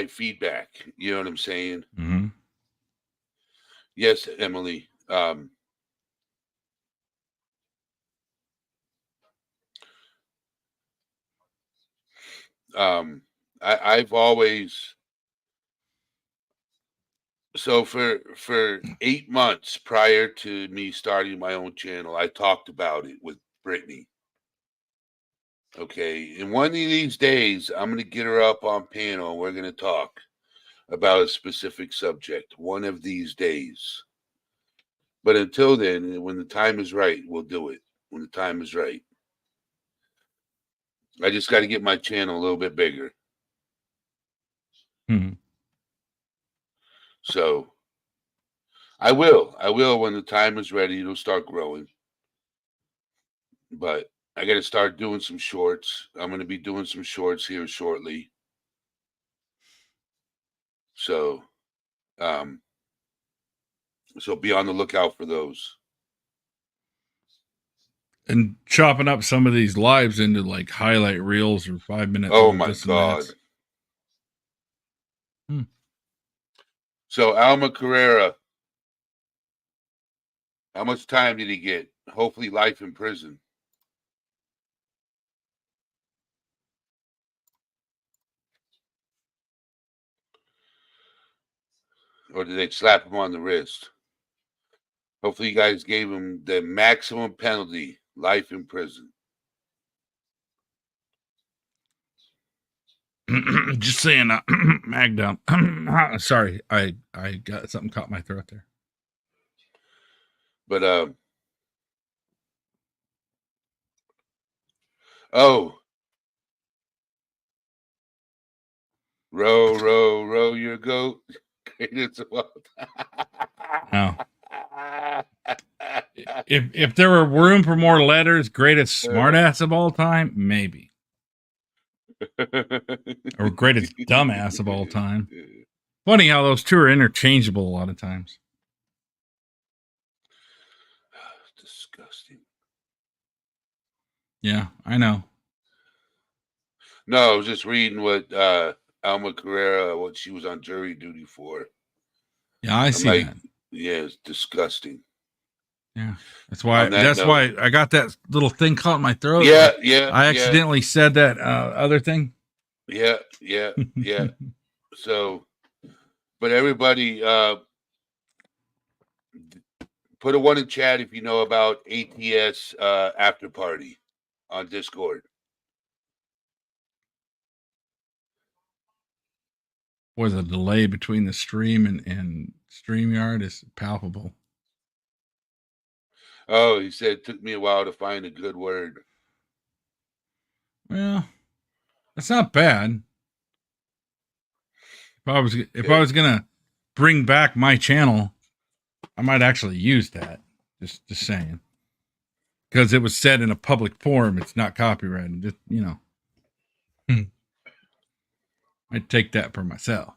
feedback. You know what I'm saying? Mm-hmm. Yes, Emily. I've always, so for 8 months prior to me starting my own channel, I talked about it with Brittany. Okay, and one of these days I'm going to get her up on panel and we're going to talk about a specific subject one of these days. But until then, when the time is right, we'll do it. When the time is right. I just got to get my channel a little bit bigger. Mm-hmm. So I will when the time is ready. It'll start growing. But I got to start doing some shorts. I'm going to be doing some shorts here shortly. So, so be on the lookout for those. And chopping up some of these lives into like highlight reels or 5 minutes. Oh my God. So Alma Carrera, how much time did he get? Hopefully life in prison. Or did they slap him on the wrist? Hopefully you guys gave him the maximum penalty, life in prison. Just saying, Magda. Sorry, I got something caught my throat there. But oh, row your goat. Greatest of all No. If there were room for more letters, greatest smartass of all time, maybe. Or greatest dumbass of all time. Funny how those two are interchangeable a lot of times. Disgusting. Yeah, I know. No, I was just reading what Alma Carrera, what she was on jury duty for. Yeah, I see like, that. Yeah, it's disgusting. Yeah, that's On why. that That's note, why I got that little thing caught in my throat. yeah, I accidentally said that other thing. yeah. So, but everybody, put a 1 in chat if you know about ATS after party on Discord. Boy, the delay between the stream and StreamYard is palpable. Oh, he said it took me a while to find a good word. Well, that's not bad. If I was gonna bring back my channel, I might actually use that. Just saying, because it was said in a public forum. It's not copyrighted. Just I'd take that for myself.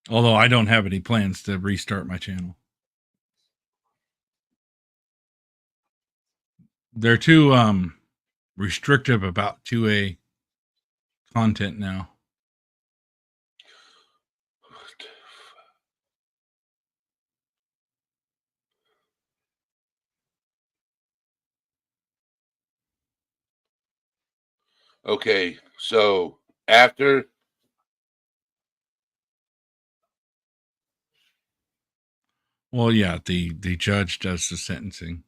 Although I don't have any plans to restart my channel. They're too restrictive about 2A content now. Okay, so after Well, yeah, the judge does the sentencing.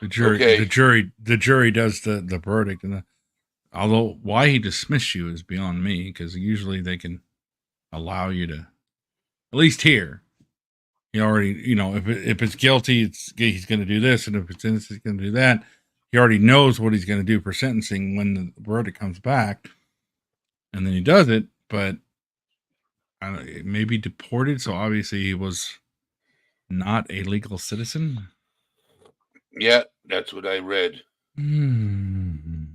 The jury does the verdict, and although why he dismissed you is beyond me, because usually they can allow you to at least hear. He already, if it's guilty, he's going to do this, and if it's innocent, he's going to do that. He already knows what he's going to do for sentencing when the verdict comes back, and then he does it. But maybe deported, so obviously he was not a legal citizen. Yeah, that's what I read. Mm-hmm.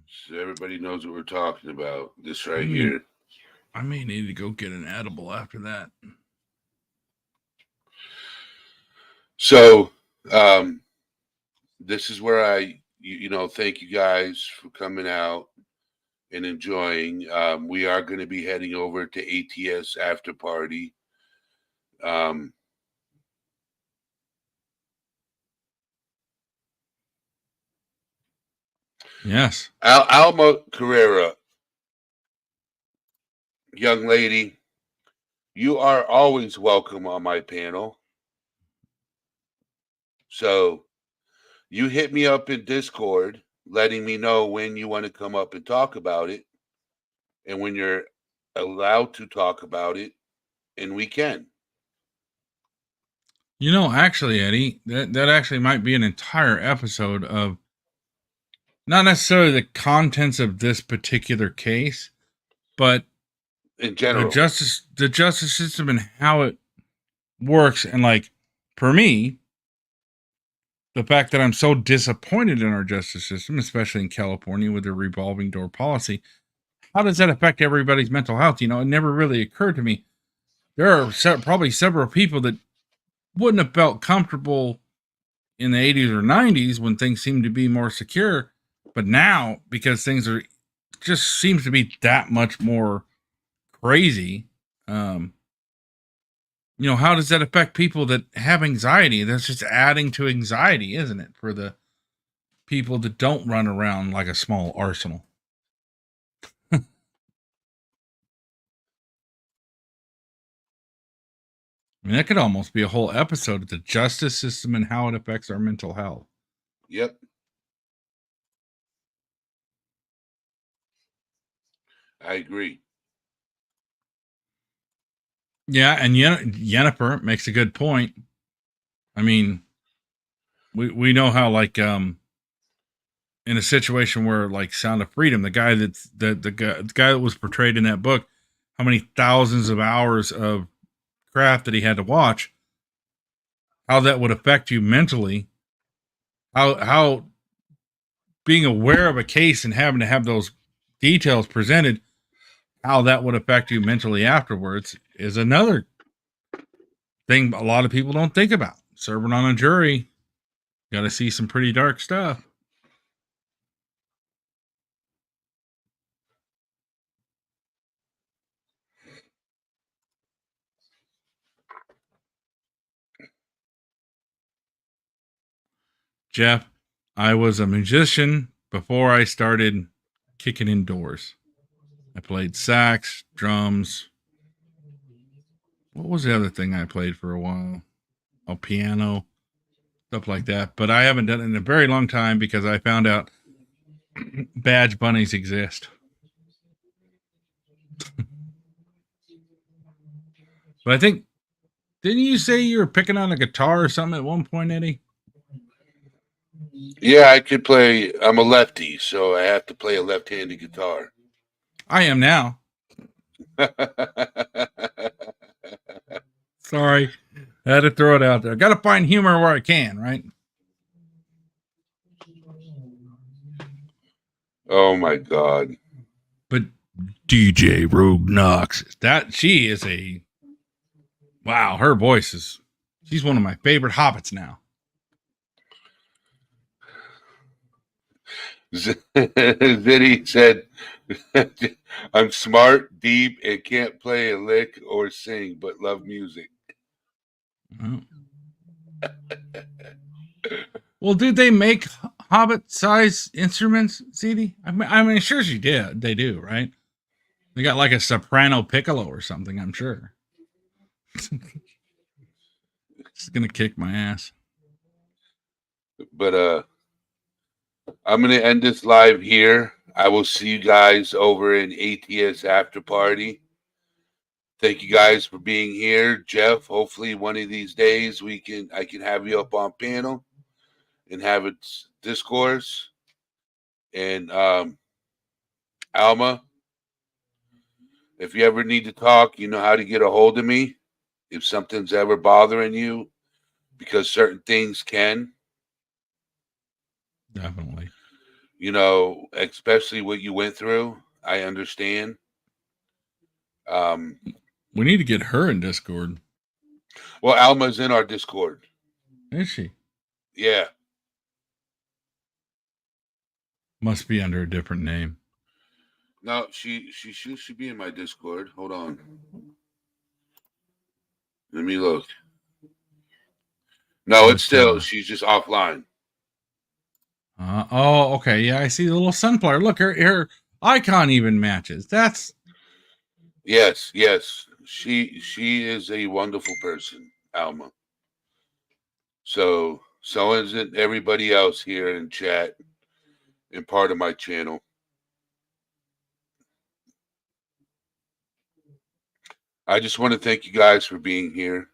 So everybody knows what we're talking about. This right here. I may need to go get an edible after that. So, this is where I thank you guys for coming out and enjoying. We are going to be heading over to ATS after party. Yes. Alma Carrera, young lady, you are always welcome on my panel. So you hit me up in Discord, letting me know when you want to come up and talk about it and when you're allowed to talk about it, and we can. Actually, Eddie, that actually might be an entire episode of not necessarily the contents of this particular case, but in general, the justice system and how it works. And like, for me, the fact that I'm so disappointed in our justice system, especially in California with the revolving door policy, how does that affect everybody's mental health? It never really occurred to me. There are probably several people that wouldn't have felt comfortable in the 80s or 90s when things seemed to be more secure. But now, because things are just seems to be that much more crazy, how does that affect people that have anxiety? That's just adding to anxiety, isn't it? For the people that don't run around like a small arsenal. I mean, that could almost be a whole episode of the justice system and how it affects our mental health. Yep. I agree. Yeah, and Jennifer makes a good point. I mean, we know how, like, in a situation where, like, Sound of Freedom, the guy the guy that was portrayed in that book, how many thousands of hours of craft that he had to watch, how that would affect you mentally, how being aware of a case and having to have those details presented, how that would affect you mentally afterwards is another thing a lot of people don't think about. Serving on a jury, got to see some pretty dark stuff. Jeff, I was a musician before I started kicking indoors. I played sax, drums. What was the other thing I played for a while? Oh, piano, stuff like that. But I haven't done it in a very long time because I found out badge bunnies exist. But I think, didn't you say you were picking on a guitar or something at one point, Eddie? Yeah, I could play. I'm a lefty, so I have to play a left-handed guitar. I am now. Sorry. I had to throw it out there. I got to find humor where I can, right? Oh my God. But DJ Rogue Knox, she is wow, her voice she's one of my favorite hobbits now. Zitty said, I'm smart, deep, and can't play a lick or sing, but love music. Well, did they make hobbit-size instruments, CD? I mean, sure she did. They do, right? They got like a soprano piccolo or something, I'm sure. It's gonna kick my ass. But I'm gonna end this live here. I will see you guys over in ATS After Party. Thank you guys for being here, Jeff. Hopefully, one of these days I can have you up on panel and have it discourse. And Alma, if you ever need to talk, you know how to get a hold of me. If something's ever bothering you, because certain things can. Definitely. You know, especially what you went through. I understand. We need to get her in Discord. Well, Alma's in our Discord. Is she? Yeah. Must be under a different name. No, she should be in my Discord. Hold on. Let me look. No, it's still. She's just offline. Oh, okay. Yeah, I see the little sunflower. Look, her icon even matches. That's yes. She is a wonderful person, Alma. So isn't everybody else here in chat and part of my channel. I just want to thank you guys for being here.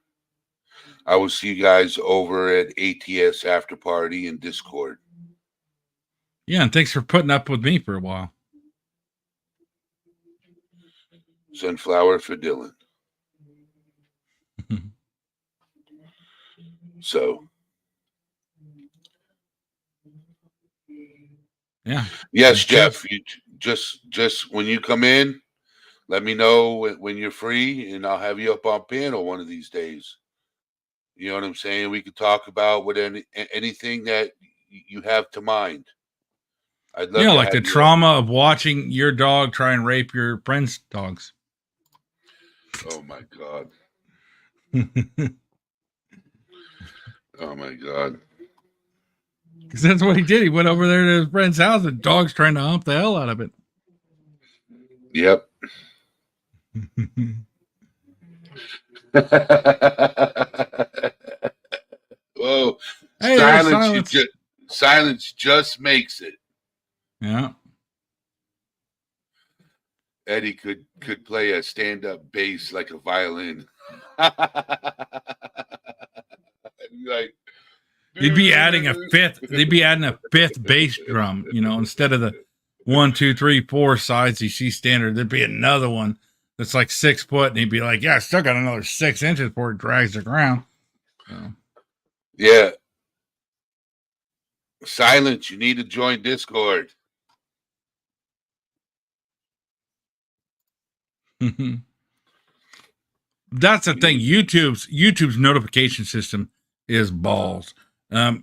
I will see you guys over at ATS After Party in Discord. Yeah, and thanks for putting up with me for a while. Sunflower for Dylan. So, yeah. Yes, Jeff. You just when you come in, let me know when you're free, and I'll have you up on panel one of these days. You know what I'm saying? We could talk about anything that you have to mind. I'd love. Yeah, to like the trauma of watching your dog try and rape your friend's dogs. Oh my God. Oh my God. Because that's what he did. He went over there to his friend's house and dog's trying to hump the hell out of it. Yep. Whoa. Hey, silence just makes it. Yeah. Eddie could play a stand-up bass like a violin. Like they'd be adding a fifth bass drum, you know, instead of the 1, 2, 3, 4 sides you see standard, there'd be another one that's like 6 foot, and he'd be like, yeah, I still got another 6 inches before it drags the ground. So. Yeah. Silence, you need to join Discord. That's the thing. YouTube's notification system is balls.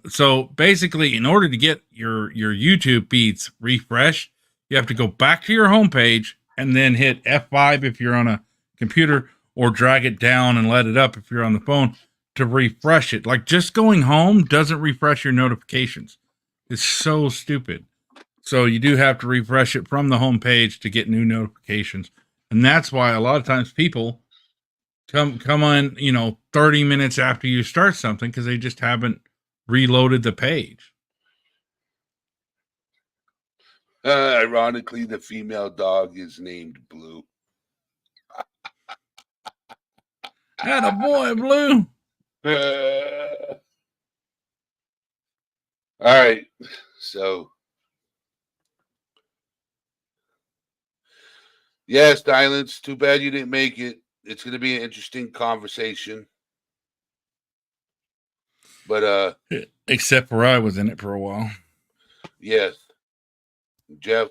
So basically, in order to get your YouTube feeds refreshed, you have to go back to your homepage and then hit F5 if you're on a computer, or drag it down and let it up if you're on the phone to refresh it. Like, just going home doesn't refresh your notifications. It's so stupid. So you do have to refresh it from the homepage to get new notifications. And that's why a lot of times people come on, 30 minutes after you start something because they just haven't reloaded the page. Ironically, the female dog is named Blue. Atta boy, Blue. All right. So, yes, Silence. Too bad you didn't make it. It's going to be an interesting conversation. But except for I was in it for a while. Yes, Jeff.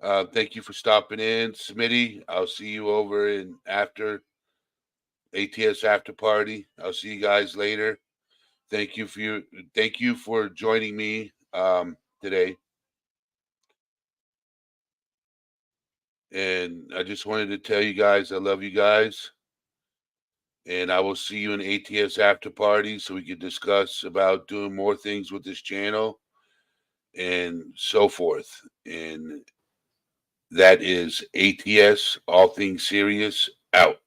Thank you for stopping in, Smitty. I'll see you over in after ATS after party. I'll see you guys later. Thank you for joining me today. And I just wanted to tell you guys I love you guys. And I will see you in ATS after party so we can discuss about doing more things with this channel and so forth. And that is ATS, All Things Serious, out.